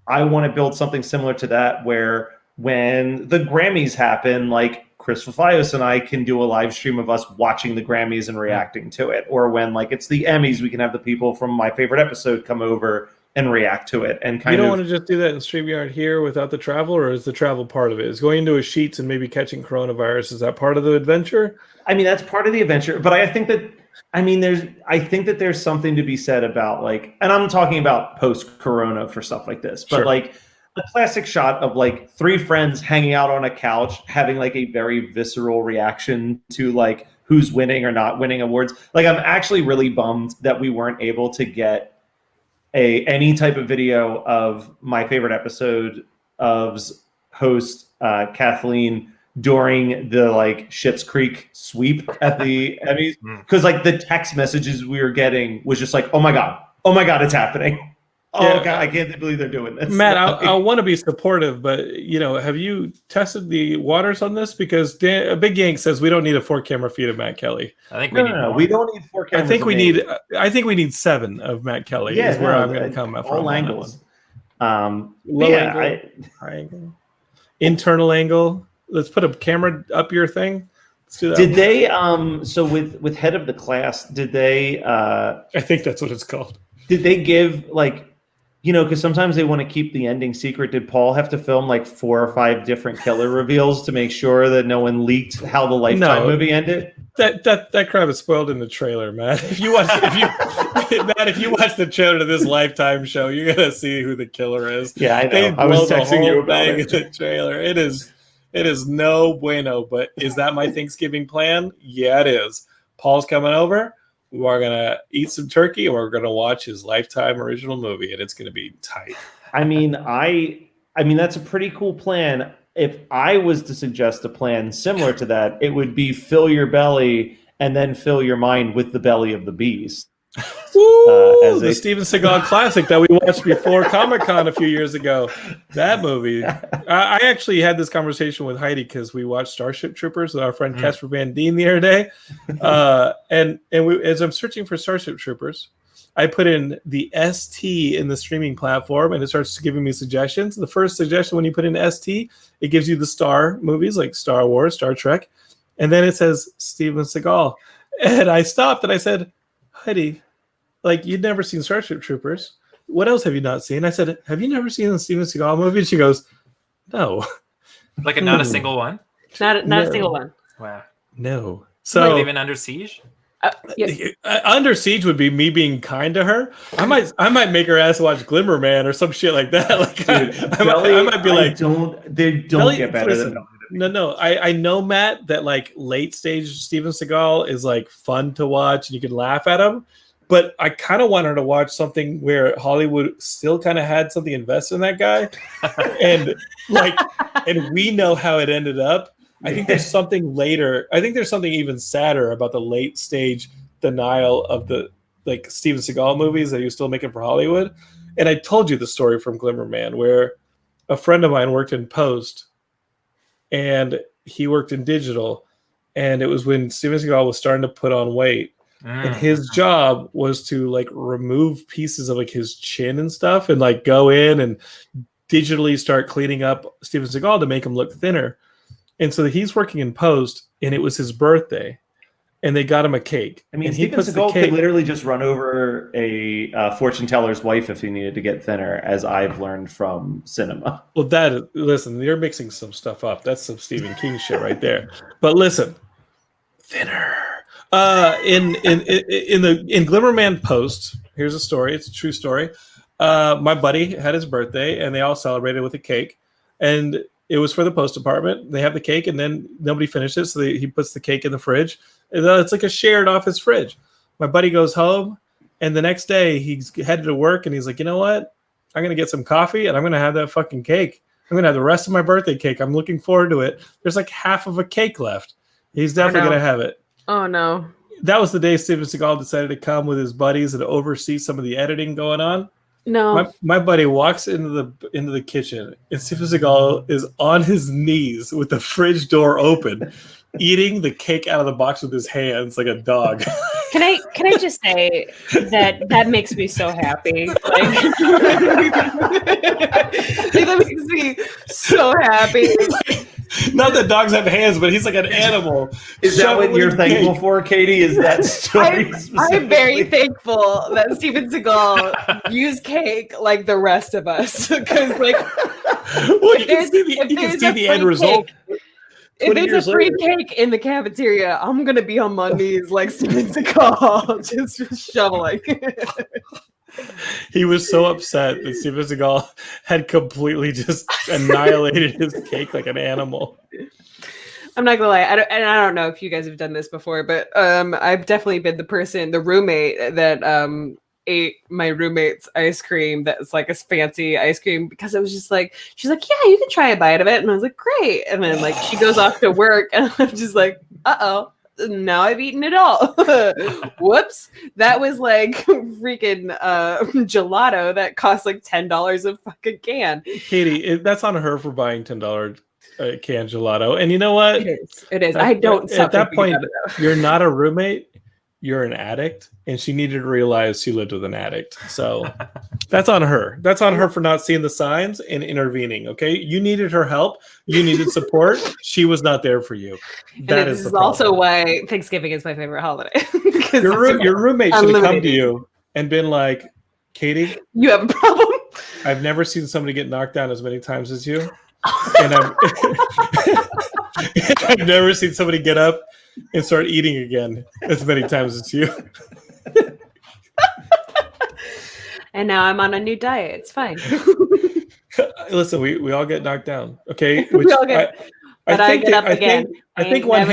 I want to build something similar to that where when the Grammys happen, like Chris Fafios and I can do a live stream of us watching the Grammys and reacting to it. Or when like it's the Emmys, we can have the people from my favorite episode come over and react to it. And you don't want to just do that in StreamYard here without the travel, or is the travel part of it? Is going into a Sheets and maybe catching coronavirus, is that part of the adventure? I mean, that's part of the adventure, but I think that there's something to be said about like, and I'm talking about post-corona for stuff like this, but like a classic shot of like 3 friends hanging out on a couch, having like a very visceral reaction to like who's winning or not winning awards. Like, I'm actually really bummed that we weren't able to get any type of video of my favorite episode of host Kathleen during the like Schitt's Creek sweep at the Emmys, because like the text messages we were getting was just like, oh my god, it's happening. God, I can't believe they're doing this. Matt, I want to be supportive, but have you tested the waters on this? Because Big Yank says we don't need a 4-camera feed of Matt Kelly. I think we need more. We don't need 4 cameras. I think we need 7 of Matt Kelly. Yeah, is where I'm going to come up from. All angles. Low angle, high angle, internal angle. Let's put a camera up your thing. Let's do that. Did they so with head of the class, did they I think that's what it's called. did they give like, you know, because sometimes they want to keep the ending secret. Did Paul have to film like 4 or 5 different killer reveals to make sure that no one leaked how the Lifetime movie ended? That crap is spoiled in the trailer, Matt. If you watch the trailer to this Lifetime show, you're gonna see who the killer is. Yeah, I know. They I was blow the texting you whole about thing it. in the trailer. It is no bueno. But is that my Thanksgiving plan? Yeah, it is. Paul's coming over. We're gonna eat some turkey, and we're gonna watch his Lifetime original movie, and it's gonna be tight. I mean, that's a pretty cool plan. If I was to suggest a plan similar to that, it would be fill your belly and then fill your mind with the belly of the beast. Woo, the Steven Seagal classic that we watched before Comic-Con a few years ago. That movie. I actually had this conversation with Heidi because we watched Starship Troopers with our friend Casper Van Dien the other day. And as I'm searching for Starship Troopers, I put in the ST in the streaming platform, and it starts giving me suggestions. The first suggestion when you put in ST, it gives you the Star movies like Star Wars, Star Trek, and then it says Steven Seagal. And I stopped and I said, Heidi, like, you'd never seen Starship Troopers. What else have you not seen? I said, have you never seen the Steven Seagal movie? And she goes, no. Like not a single one? Not a single one. Wow. No. So Not even Under Siege? Yes. Under Siege would be me being kind to her. I might make her ass watch Glimmer Man or some shit like that. Like, Dude, I might be like, they don't get better listen, than No. I know, Matt, that like late stage Steven Seagal is like fun to watch and you can laugh at him. But I kind of want her to watch something where Hollywood still kind of had something invested in that guy, and we know how it ended up. I think there's something later. I think there's something even sadder about the late stage denial of the like Steven Seagal movies that he was still making for Hollywood. And I told you the story from Glimmer Man where a friend of mine worked in post, and he worked in digital, and it was when Steven Seagal was starting to put on weight. And his job was to like remove pieces of like his chin and stuff and like go in and digitally start cleaning up Steven Seagal to make him look thinner. And so he's working in post, and it was his birthday, and they got him a cake. I mean, and Steven Seagal could literally just run over a fortune teller's wife if he needed to get thinner, as I've learned from cinema. Well, listen, you're mixing some stuff up. That's some Stephen King shit right there. But listen, thinner. In Glimmer Man post, here's a story. It's a true story. My buddy had his birthday, and they all celebrated with a cake, and it was for the post department. They have the cake, and then nobody finished it, so he puts the cake in the fridge. And it's like a shared office fridge. My buddy goes home, and the next day he's headed to work, and he's like, you know what? I'm gonna get some coffee, and I'm gonna have that fucking cake. I'm gonna have the rest of my birthday cake. I'm looking forward to it. There's like half of a cake left. He's definitely gonna have it. Oh no. That was the day Steven Seagal decided to come with his buddies and oversee some of the editing going on. No. My buddy walks into the kitchen, and Steven Seagal is on his knees with the fridge door open, eating the cake out of the box with his hands like a dog. Can I just say that makes me so happy? Like, that makes me so happy. Not that dogs have hands, but he's like an animal. Is that what you're thankful for, Katie? Is that story? I'm very thankful that Steven Seagal used cake like the rest of us, because like, well, you can see the end result. If there's a free cake in the cafeteria, I'm gonna be on my knees like Steven Seagal, just shoveling. He was so upset that Steven Seagal had completely just annihilated his cake like an animal. I'm not gonna lie, I don't know if you guys have done this before, but I've definitely been the roommate that ate my roommate's ice cream that's like a fancy ice cream, because it was just like, she's like, yeah, you can try a bite of it, and I was like, great. And then like she goes off to work, and I'm just like, uh-oh, now I've eaten it all. Whoops. That was like freaking gelato that cost like $10 a fucking can. Katie, that's on her for buying $10 can gelato. And you know what? It is. I don't at that point, you're not a roommate. you're an addict, and she needed to realize she lived with an addict. So that's on her. That's on her for not seeing the signs and intervening. Okay, you needed her help. You needed support. She was not there for you. That this is is the also problem. why Thanksgiving is my favorite holiday. Your roommate should have come to unlimited. you and been like, Katie, You have a problem. I've never seen somebody get knocked down as many times as you. And I've never seen somebody get up and start eating again as many times as you. And now I'm on a new diet. It's fine. Listen, we all get knocked down, okay? We all get- but I get up again. I think one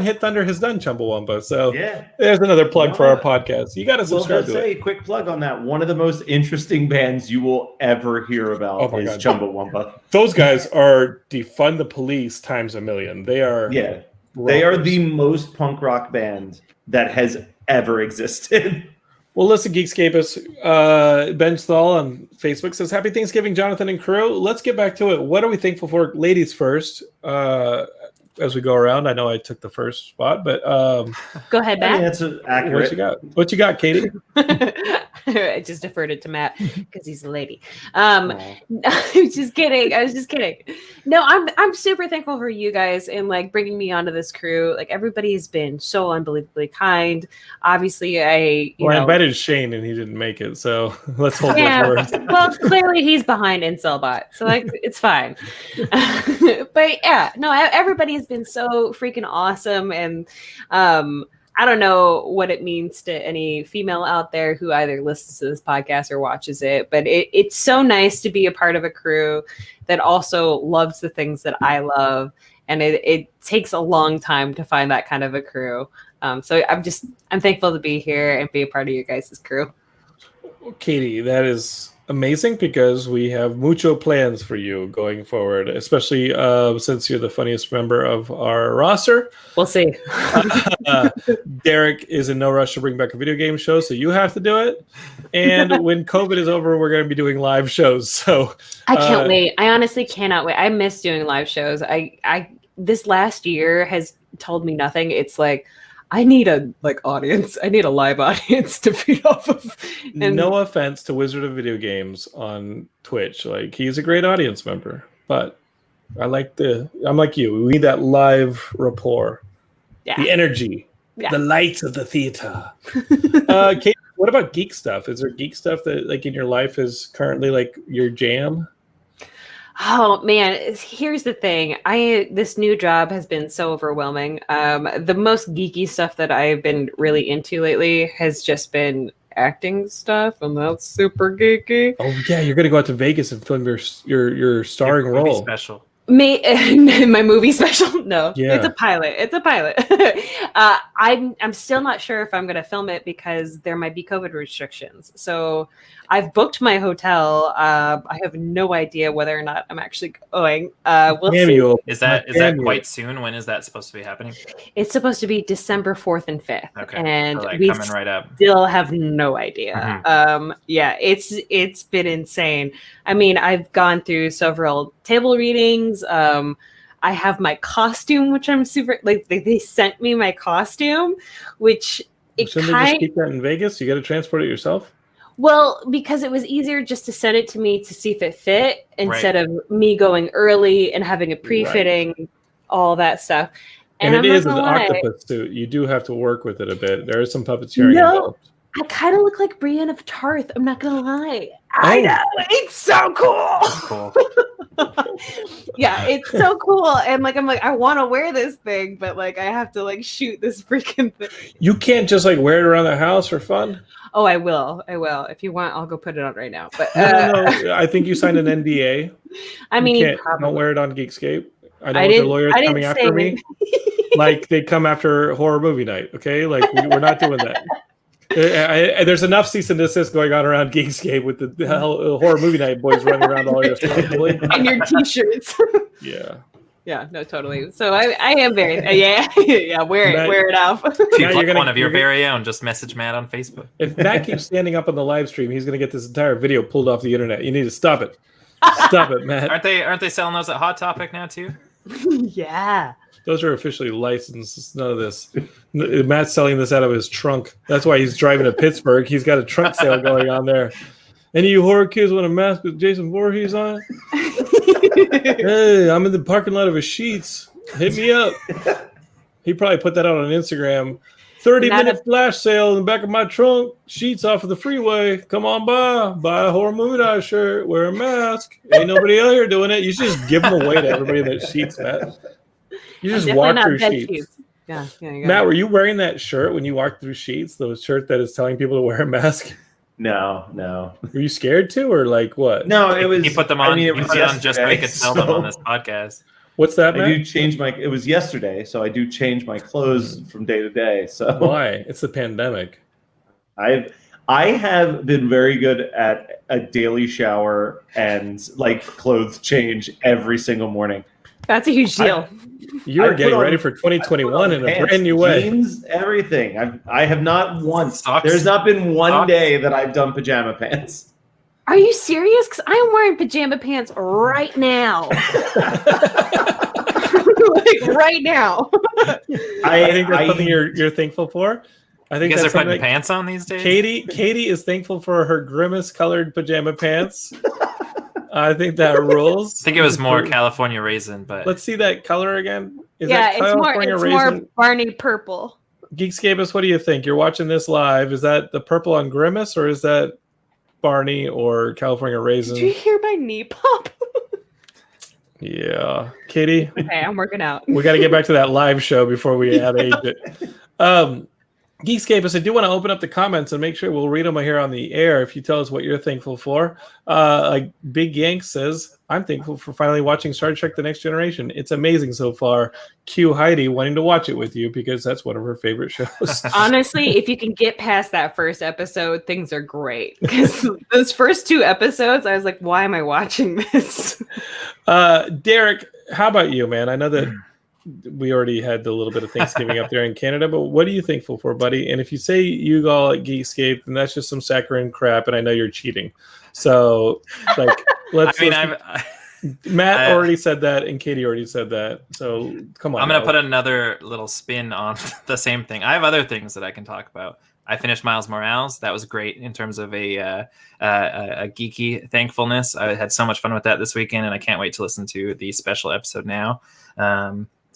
hit thunder has done Chumbawamba. So Yeah. there's another plug for our Yeah. podcast. You got to Well, subscribe let's to say it. a quick plug on that. One of the most interesting bands you will ever hear about Oh my is God. Chumbawamba. Those guys are defund the police times a million. They are Yeah. They are rockers. the most punk rock band that has ever existed. Well, listen, Geekscapists, Ben Stahl on Facebook says, Happy Thanksgiving, Jonathan and crew. Let's get back to it. What are we thankful for? Ladies first, as we go around. I know I took the first spot, but Go ahead, I mean, Matt. that's accurate. what you got? What you got, Katie? I just deferred it to Matt because he's a lady. Aw. I was just kidding. No, I'm super thankful for you guys and like bringing me onto this crew. Like everybody's been so unbelievably kind. Obviously, I invited Shane and he didn't make it, so let's hold yeah. those words. Well, clearly he's behind Incelbot, so like it's fine. But yeah, no, everybody's been so freaking awesome, and I don't know what it means to any female out there who either listens to this podcast or watches it, but it's so nice to be a part of a crew that also loves the things that I love. And it takes a long time to find that kind of a crew. So I'm thankful to be here and be a part of your guys' crew. Katie, that is amazing because we have mucho plans for you going forward, especially since you're the funniest member of our roster. We'll see. Derek is in no rush to bring back a video game show, so you have to do it. And when COVID is over, we're going to be doing live shows. So I can't wait. I honestly cannot wait. I miss doing live shows. I this last year has told me nothing. It's like I need a audience. I need a live audience to feed off of. And no offense to Wizard of Video Games on Twitch. Like he's a great audience member, but I'm like you. We need that live rapport, the energy, the lights of the theater. Kate, what about geek stuff? Is there geek stuff that like in your life is currently like your jam? Oh man, here's the thing. This new job has been so overwhelming. The most geeky stuff that I've been really into lately has just been acting stuff, and that's super geeky. Oh yeah, you're gonna go out to Vegas and film your starring Your movie role. special. My movie special? No, Yeah. It's a pilot. I'm still not sure if I'm going to film it because there might be COVID restrictions. So I've booked my hotel. I have no idea whether or not I'm actually going. We'll see. Samuel, Is that Samuel. quite soon? When is that supposed to be happening? It's supposed to be December 4th and 5th. Okay, And so, like, we coming right up. still have no idea. Yeah, it's been insane. I mean, I've gone through several table readings. I have my costume, which I'm super they sent me my costume, which it Shouldn't they just kind keep that in Vegas? You got to transport it yourself. well, because it was easier just to send it to me to see if it fit instead of me going early and having a pre-fitting, all that stuff. And I'm it not is an gonna lie, octopus suit. You do have to work with it a bit. There is some puppeteering No. involved. I kind of look like Brienne of Tarth. I'm not gonna lie. I know it's so cool. Cool. Yeah, it's so cool. And I'm like, I want to wear this thing, but like I have to like shoot this freaking thing. You can't just like wear it around the house for fun. Oh, I will. If you want, I'll go put it on right now. But No. I think you signed an NDA. I mean, you you can't, probably don't wear it on Geekscape. I know I the didn't- lawyers I didn't coming say after me. Like they come after horror movie night. Okay, like we're not doing that. There's enough cease and desist going on around Geekscape with the horror movie night boys running around all irresponsibly. and your t-shirts. Yeah. Yeah, no, totally. So I am very yeah. Wear it out. If you Now book you're gonna- one of your you're gonna- very own, just message Matt on Facebook. If Matt keeps standing up on the live stream, he's going to get this entire video pulled off the internet. You need to stop it. Stop it, Matt. Aren't they selling those at Hot Topic now too? Yeah. Those are officially licensed. It's none of this. Matt's selling this out of his trunk. That's why he's driving to Pittsburgh. He's got a trunk sale going on there. Any of you horror kids want a mask with Jason Voorhees on it? Hey, I'm in the parking lot of a Sheets. Hit me up. He probably put that out on Instagram. 30-minute flash sale in the back of my trunk. Sheets off of the freeway. Come on by. Buy a horror movie night shirt. Wear a mask. Ain't nobody out here doing it. You should just give them away to everybody that Sheets, Matt. You just walk through Sheets. Yeah, Matt, were you wearing that shirt when you walked through Sheets? The shirt that is telling people to wear a mask? No. Were you scared to, or like what? No, it was. He put them on. I mean, he put it on just so we could sell them on this podcast. What's that, Matt? I do change my. It was yesterday, so I do change my clothes from day to day. So why? It's the pandemic. I have been very good at a daily shower and like clothes change every single morning. That's a huge deal. You're getting ready for 2021 in a brand new way. Jeans, everything. I have not once. Socks. There's not been one day that I've done pajama pants. Are you serious? Because I'm wearing pajama pants right now. Like right now. I think that's something you're thankful for. I think You guys that's are putting something pants on these days? Katie is thankful for her grimace colored pajama pants. I think that rules. I think it was more California raisin, but Let's see that color again. Is yeah, that it's California more raisin? Barney purple. Geekscape, what do you think? You're watching this live. Is that the purple on grimace, or is that Barney or California raisin? Did you hear my knee pop? Yeah, Katie. Okay, I'm working out. We got to get back to that live show before we add age it. Geekscape, I do want to open up the comments and make sure we'll read them here on the air if you tell us what you're thankful for. Like Big Yank says, I'm thankful for finally watching Star Trek The Next Generation. It's amazing so far. Cue Heidi wanting to watch it with you because that's one of her favorite shows. Honestly, if you can get past that first episode, things are great. Because those first 2 episodes, I was like, why am I watching this? Derek, how about you, man? I know that we already had a little bit of Thanksgiving up there in Canada, but what are you thankful for, buddy? And if you say you all at Geekscape, then that's just some saccharine crap, and I know you're cheating. So, like, Matt already said that, and Katie already said that. So, come on. I'm going to put another little spin on the same thing. I have other things that I can talk about. I finished Miles Morales. That was great in terms of a geeky thankfulness. I had so much fun with that this weekend, and I can't wait to listen to the special episode now.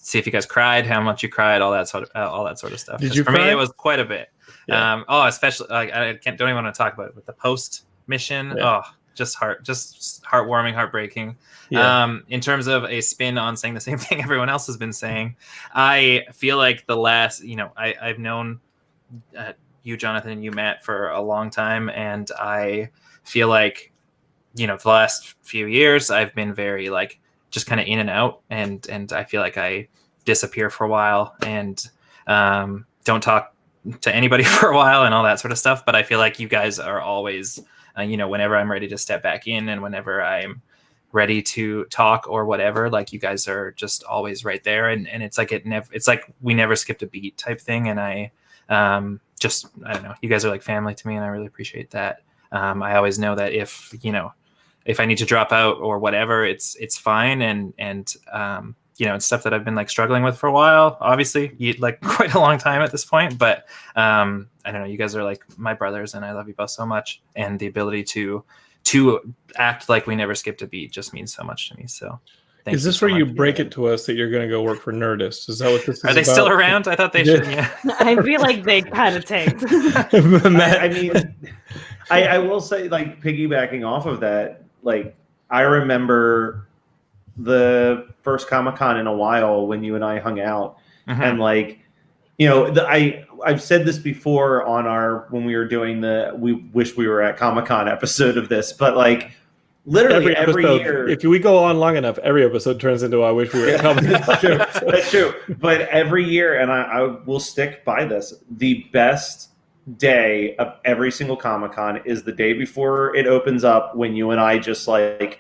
See if you guys cried, how much you cried, all that sort of stuff. Did you for cry? me, it was quite a bit. Yeah. Especially like don't even want to talk about it with the post mission. Yeah. Just heartwarming, heartbreaking. Yeah. In terms of a spin on saying the same thing everyone else has been saying, I feel like the last, I've known you, Jonathan, and you, Matt, for a long time, and I feel like, the last few years I've been very like just kind of in and out, and I feel like I disappear for a while and don't talk to anybody for a while and all that sort of stuff. But I feel like you guys are always, whenever I'm ready to step back in and whenever I'm ready to talk or whatever, like you guys are just always right there. And it's like it's like we never skipped a beat type thing. And I don't know, you guys are like family to me, and I really appreciate that. I always know that if I need to drop out or whatever, it's fine. And it's stuff that I've been like struggling with for a while, obviously like quite a long time at this point, but I don't know, you guys are like my brothers and I love you both so much. And the ability to act like we never skipped a beat just means so much to me. So thank is this so where you much. break it to us that you're going to go work for Nerdist? Is that what this is Are they about? still around? I thought they should. Yeah. I feel like they kind of tanked. I mean, I will say, like, piggybacking off of that, like, I remember the first Comic-Con in a while when you and I hung out, and like, I've said this before on when we were doing the "We Wish We Were at Comic-Con" episode of this, but like, literally every year, if we go on long enough, every episode turns into "I wish we were at Comic-Con." That's true. But every year, and I will stick by this, the best day of every single Comic-Con is the day before it opens up, when you and I just the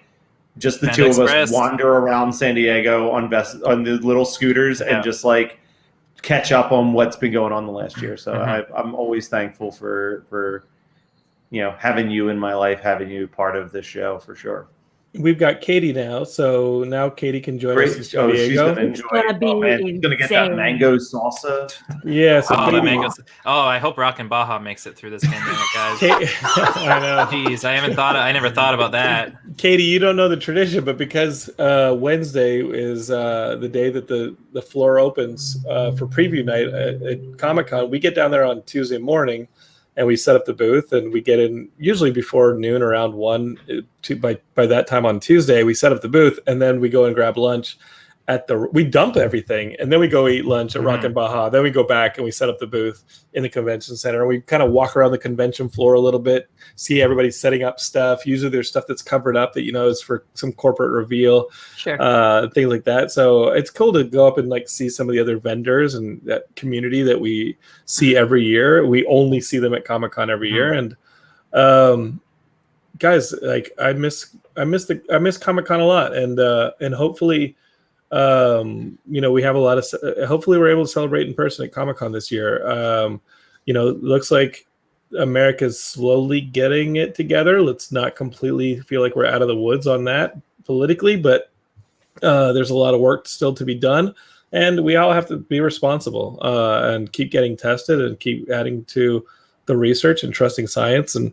Panda two Express. of us wander around San Diego on the little scooters and just like catch up on what's been going on the last year. So I'm always thankful for having you in my life, having you part of this show for sure. we've got Katie now, so now Katie can join us in Great. San Oh, she's Diego. gonna enjoy. gonna be Oh man, she's gonna get that insane. mango salsa. Yeah, so Oh, Katie, the mangoes. Oh, I hope Rock and Baja makes it through this pandemic, guys. I know. Jeez, I never thought about that. Katie, you don't know the tradition, but because Wednesday is the day that the floor opens for preview night at Comic-Con, we get down there on Tuesday morning and we set up the booth, and we get in usually before noon, around 1. By that time on Tuesday, we set up the booth, and then we go and grab lunch we dump everything, and then we go eat lunch at Rock and Baja. Then we go back and we set up the booth in the convention center, and we kind of walk around the convention floor a little bit, see everybody setting up stuff. Usually there's stuff that's covered up that is for some corporate reveal, Sure. things like that. So it's cool to go up and like see some of the other vendors and that community that we see every year. We only see them at Comic-Con every year, and guys, like I miss Comic-Con a lot, and hopefully. We have a lot of. Hopefully, we're able to celebrate in person at Comic-Con this year. Looks like America's slowly getting it together. Let's not completely feel like we're out of the woods on that politically, but there's a lot of work still to be done, and we all have to be responsible and keep getting tested and keep adding to the research and trusting science. And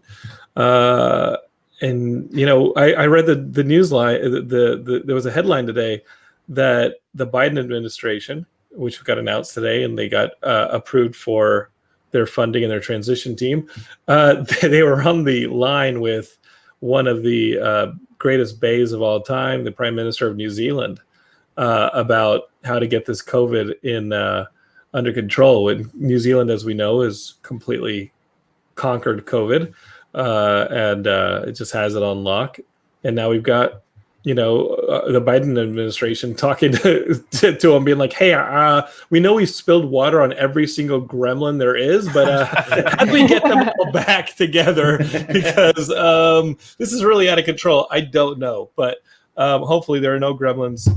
I read the news line. There was a headline today that the Biden administration, which got announced today, and they got approved for their funding and their transition team, they were on the line with one of the greatest bays of all time, the Prime Minister of New Zealand, about how to get this COVID under control. And New Zealand, as we know, has completely conquered COVID, and it just has it on lock. And now we've got the Biden administration talking to him, being like, hey, we know we've spilled water on every single gremlin there is, but how do we get them all back together? Because this is really out of control. I don't know, but hopefully there are no gremlins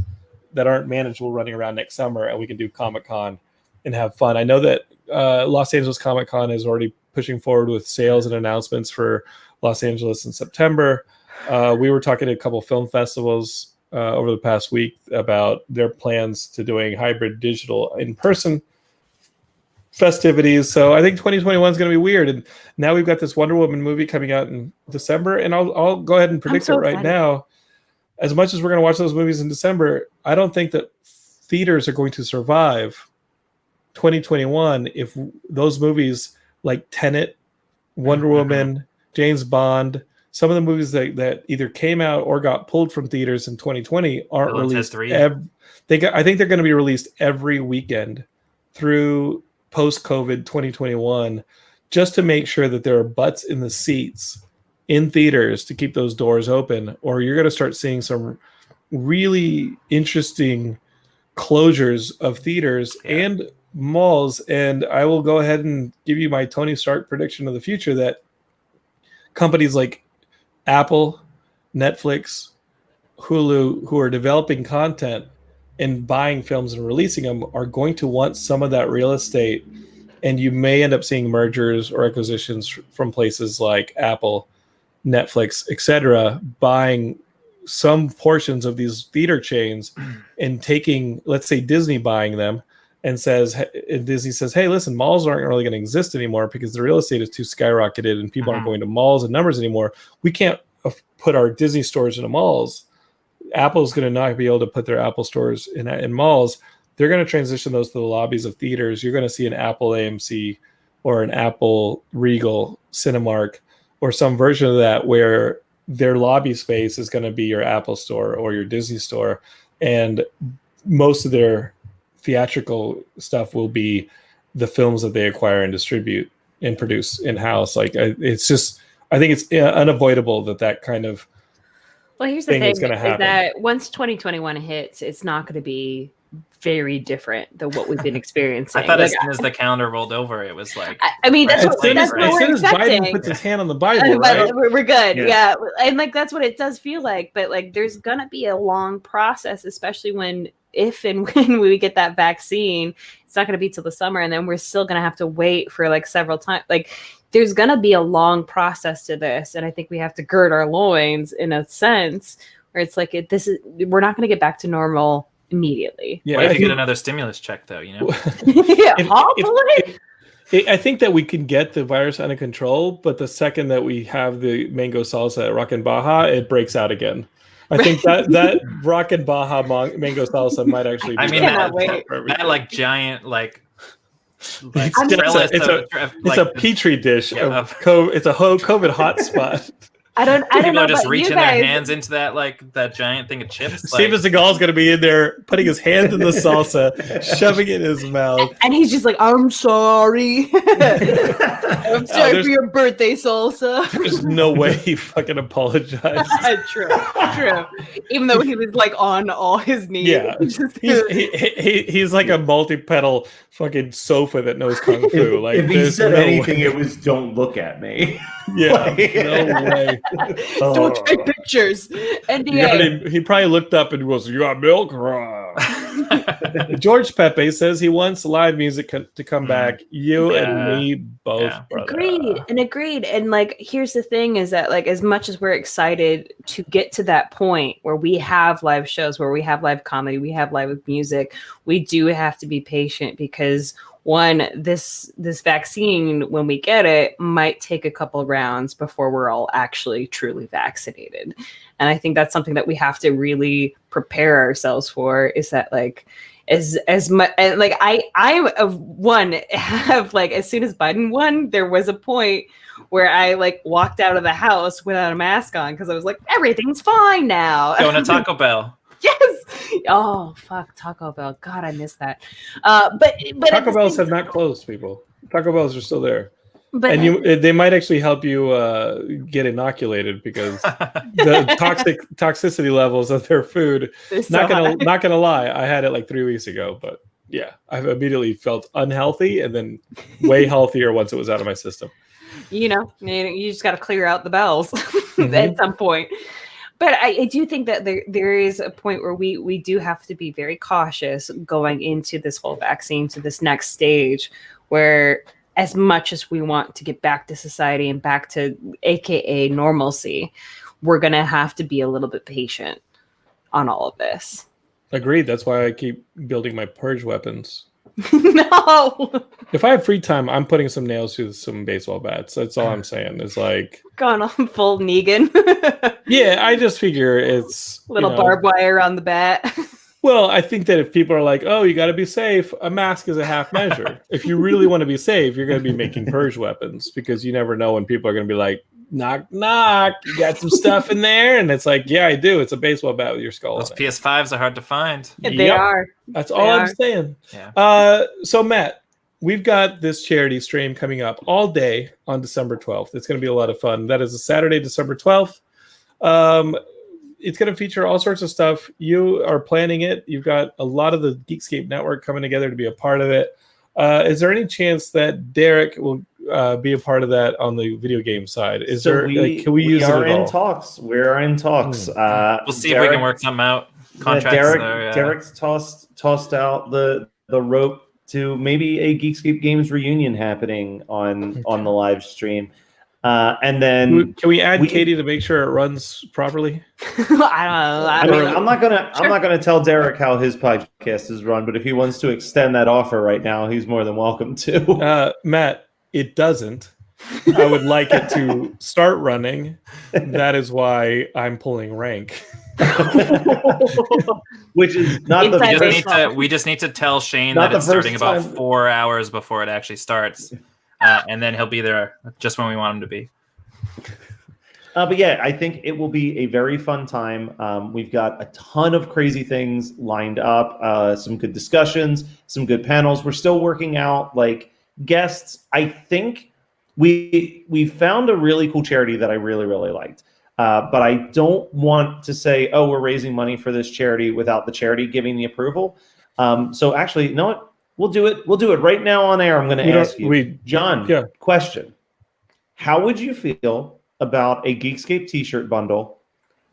that aren't manageable running around next summer, and we can do Comic-Con and have fun. I know that Los Angeles Comic-Con is already pushing forward with sales and announcements for Los Angeles in September. We were talking to a couple film festivals over the past week about their plans to doing hybrid digital in-person festivities. So I think 2021 is going to be weird. And now we've got this Wonder Woman movie coming out in December. And I'll go ahead and predict it right now. As much as we're going to watch those movies in December, I don't think that theaters are going to survive 2021 if those movies like Tenet, Wonder Woman, James Bond, some of the movies that either came out or got pulled from theaters in 2020 aren't released. I think they're going to be released every weekend through post-COVID 2021, just to make sure that there are butts in the seats in theaters to keep those doors open, or you're going to start seeing some really interesting closures of theaters and malls. And I will go ahead and give you my Tony Stark prediction of the future that companies like Apple, Netflix, Hulu, who are developing content and buying films and releasing them, are going to want some of that real estate. And you may end up seeing mergers or acquisitions from places like Apple, Netflix, etc., buying some portions of these theater chains and taking, let's say, Disney buying them, and Disney says, hey, listen, malls aren't really going to exist anymore because the real estate is too skyrocketed and people aren't going to malls in numbers anymore. We can't put our Disney stores into malls. Apple's going to not be able to put their Apple stores in malls. They're going to transition those to the lobbies of theaters. You're going to see an Apple AMC or an Apple Regal Cinemark or some version of that where their lobby space is going to be your Apple store or your Disney store. And most of their theatrical stuff will be the films that they acquire and distribute and produce in-house. Like it's just, I think it's unavoidable that kind of here's the thing is going to happen. That once 2021 hits, it's not going to be very different than what we've been experiencing. I thought as soon as the calendar rolled over, it was like, I mean, that's what we're expecting. Biden puts his hand on the Bible, right? We're good. Yeah. And like, that's what it does feel like. But like, there's going to be a long process, especially if and when we get that vaccine. It's not going to be till the summer. And then we're still going to have to wait for like several times. Like, there's going to be a long process to this. And I think we have to gird our loins in a sense where it's like we're not going to get back to normal immediately. Yeah, What if I you get think- another stimulus check, though? You know, Yeah, If- hopefully. I think that we can get the virus under control, but the second that we have the mango salsa at Rockin' Baja, it breaks out again. I think that Rockin' Baja mango salsa might actually be I mean, the cannot best wait. for everything. that like giant like It's trellis just it's a petri dish Yeah, of COVID. It's a COVID hotspot. I don't people know are just about you reaching guys. their hands into that giant thing of chips. Steven Seagal's going to be in there putting his hands in the salsa, shoving it in his mouth. And he's just like, I'm sorry. I'm sorry there's- for your birthday salsa. There's no way he fucking apologized. True. Even though he was like on all his knees. Yeah. Just- He's like a multi-pedal fucking sofa that knows kung fu. Like if he there's said no anything, way. it was "Don't look at me." Yeah, Like- no way. Don't take pictures. NDA. He probably looked up and goes, "You got milk?" George Pepe says he wants live music to come back. You Yeah. and me both, Yeah. brother. Agreed. And like, here's the thing is that like, as much as we're excited to get to that point where we have live shows, where we have live comedy, we have live music, we do have to be patient because one, this vaccine, when we get it, might take a couple rounds before we're all actually truly vaccinated. And I think that's something that we have to really prepare ourselves for, is that like, as much like I have like, as soon as Biden won, there was a point where I like walked out of the house without a mask on because I was like, everything's fine now. Going to Taco Bell. Yes. Oh fuck, Taco Bell. God, I miss that. But Taco Bells have not closed, people. Taco Bells are still there, But and they might actually help you get inoculated because the toxicity levels of their food. they're so Not high. gonna lie, I had it like 3 weeks ago, but yeah, I've immediately felt unhealthy and then way healthier once it was out of my system. You just got to clear out the bells at some point. But I do think that there is a point where we do have to be very cautious going into this whole vaccine, to this next stage, where as much as we want to get back to society and back to AKA normalcy, we're going to have to be a little bit patient on all of this. Agreed. That's why I keep building my purge weapons. No, If I have free time, I'm putting some nails through some baseball bats. That's all I'm saying. It's like, gone on full Negan. yeah, I just figure it's Little barbed wire on the bat. Well, I think that if people are like, "Oh, you got to be safe," a mask is a half measure. If you really want to be safe, you're going to be making purge weapons because you never know when people are going to be like, "Knock, knock, you got some stuff in there," and it's like, "Yeah, I do. It's a baseball bat with your skull." Those on it. PS5s are hard to find. They Yep. are. That's They all I'm are. saying. Yeah. So Matt, we've got this charity stream coming up all day on December 12th. It's going to be a lot of fun. That is a Saturday, December 12th. It's going to feature all sorts of stuff. You are planning it. You've got a lot of the Geekscape network coming together to be a part of it. Is there any chance that Derek will be a part of that on the video game side? Is there? Can we use it are at in all? talks. We're in talks. We'll see if we can work something out. Contracts. Derek's tossed out the rope to maybe a Geekscape Games reunion happening on the live stream, and then Can we add Katie to make sure it runs properly? I don't know. I mean, I'm not gonna tell Derek how his podcast is run, but if he wants to extend that offer right now, he's more than welcome to. Matt, it doesn't. I would like it to start running. That is why I'm pulling rank. Which is not the Inside first. We just need to tell Shane Not that it's the first starting about time. 4 hours before it actually starts, and then he'll be there just when we want him to be. But yeah, I think it will be a very fun time. We've got a ton of crazy things lined up, some good discussions, some good panels. We're still working out like guests. I think we found a really cool charity that I really, really liked. But I don't want to say, oh, we're raising money for this charity without the charity giving the approval. So actually, you know what? We'll do it. We'll do it right now on air. I'm going to ask you, John, Yeah. question. How would you feel about a Geekscape t-shirt bundle?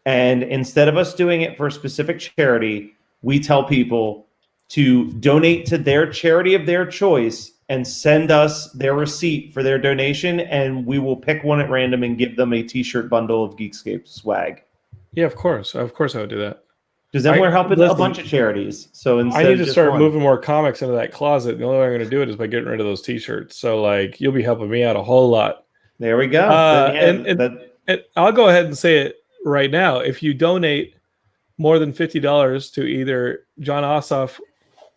And instead of us doing it for a specific charity, we tell people to donate to their charity of their choice and send us their receipt for their donation, and we will pick one at random and give them a t-shirt bundle of Geekscape swag. Yeah, of course I would do that. Because then we're helping a listen, bunch of charities. So instead I need of to just start one. moving more comics into that closet. The only way I'm going to do it is by getting rid of those T-shirts. So like, you'll be helping me out a whole lot. There we go. And I'll go ahead and say it right now. If you donate more than $50 to either John Ossoff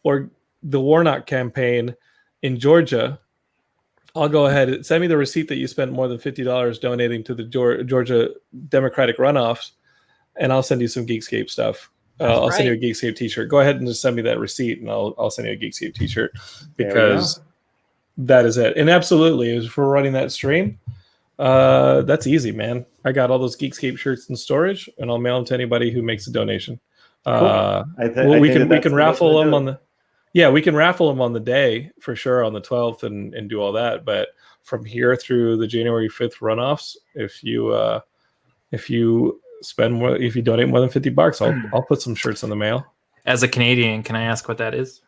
or the Warnock campaign in Georgia, I'll go ahead and send me the receipt that you spent more than $50 donating to the Georgia Democratic runoffs, and I'll send you some Geekscape stuff. I'll send you a Geekscape T-shirt. Go ahead and just send me that receipt, and I'll send you a Geekscape T-shirt, because that is it. And absolutely, if we're running that stream, that's easy, man. I got all those Geekscape shirts in storage, and I'll mail them to anybody who makes a donation. Cool. We can raffle them on the. Yeah, we can raffle them on the day for sure, on the 12th, and do all that. But from here through the January 5th runoffs, if you spend more, if you donate more than $50, I'll put some shirts in the mail. As a Canadian, can I ask what that is?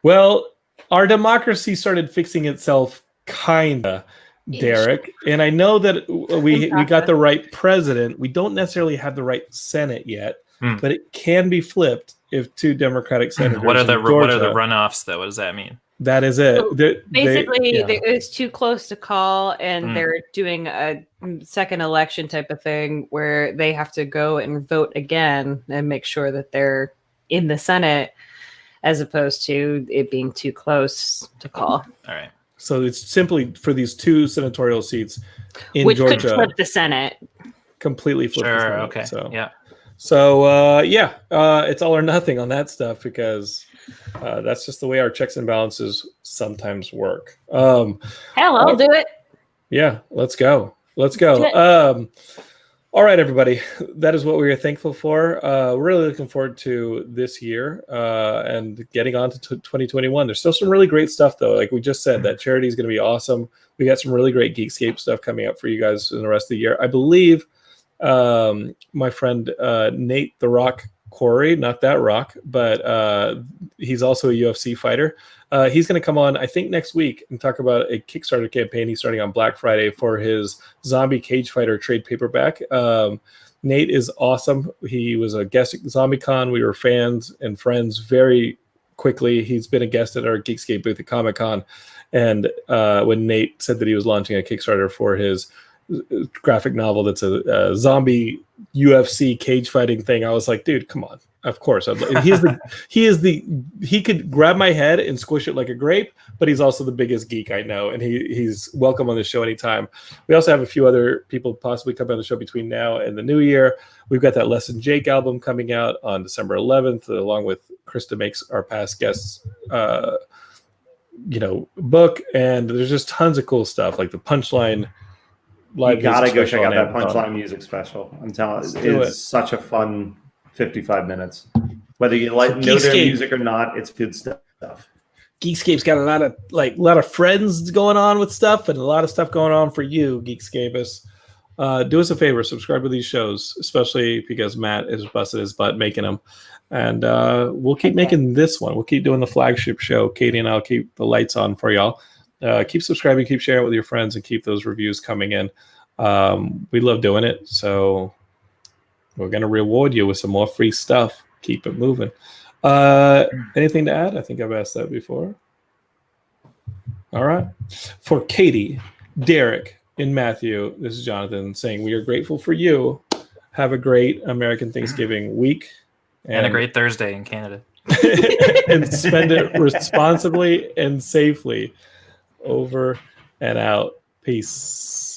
Well, our democracy started fixing itself, kinda, Derek. And I know that we got the right president. We don't necessarily have the right Senate yet, but it can be flipped if two Democratic senators. What are the runoffs, though? What does that mean? That is it. So it was too close to call, and they're doing a second election type of thing where they have to go and vote again and make sure that they're in the Senate, as opposed to it being too close to call. All right. So it's simply for these two senatorial seats in Which Georgia. Which could flip the Senate. Completely flip the Senate. Okay. So, yeah. So, it's all or nothing on that stuff, because that's just the way our checks and balances sometimes work. Hell, I'll do it. Yeah, let's go. All right, everybody. That is what we are thankful for. We're really looking forward to this year and getting on to 2021. There's still some really great stuff, though. Like we just said, that charity is going to be awesome. We got some really great Geekscape stuff coming up for you guys in the rest of the year. I believe my friend Nate the Rock Quarry, not that rock, but he's also a UFC fighter. He's going to come on, I think, next week and talk about a Kickstarter campaign he's starting on Black Friday for his Zombie Cage Fighter trade paperback. Nate is awesome. He was a guest at ZombieCon. We were fans and friends very quickly. He's been a guest at our Geekscape booth at Comic-Con. And when Nate said that he was launching a Kickstarter for his graphic novel that's a zombie UFC cage fighting thing, I was like, dude, come on. Of course. He could grab my head and squish it like a grape, but he's also the biggest geek I know, and he's welcome on the show anytime. We also have a few other people possibly coming on the show between now and the new year. We've got that Less Than Jake album coming out on December 11th, along with Krista Makes, our past guests, book, and there's just tons of cool stuff like the Punchline live. You gotta go check out that Punchline music special. I'm telling you, it's such a fun 55 minutes. Whether you know their music or not, it's good stuff. Geekscape's got a lot of friends going on with stuff, and a lot of stuff going on for you, Geekscapists. Do us a favor, subscribe to these shows, especially because Matt has busted his butt making them. And we'll keep making this one. We'll keep doing the flagship show. Katie and I'll keep the lights on for y'all. Keep subscribing, keep sharing it with your friends, and keep those reviews coming in. We love doing it, so we're going to reward you with some more free stuff. Keep it moving. Anything to add? I think I've asked that before. All right. For Katie, Derek, and Matthew, this is Jonathan saying we are grateful for you. Have a great American Thanksgiving week. And a great Thursday in Canada. And spend it responsibly and safely. Over and out. Peace.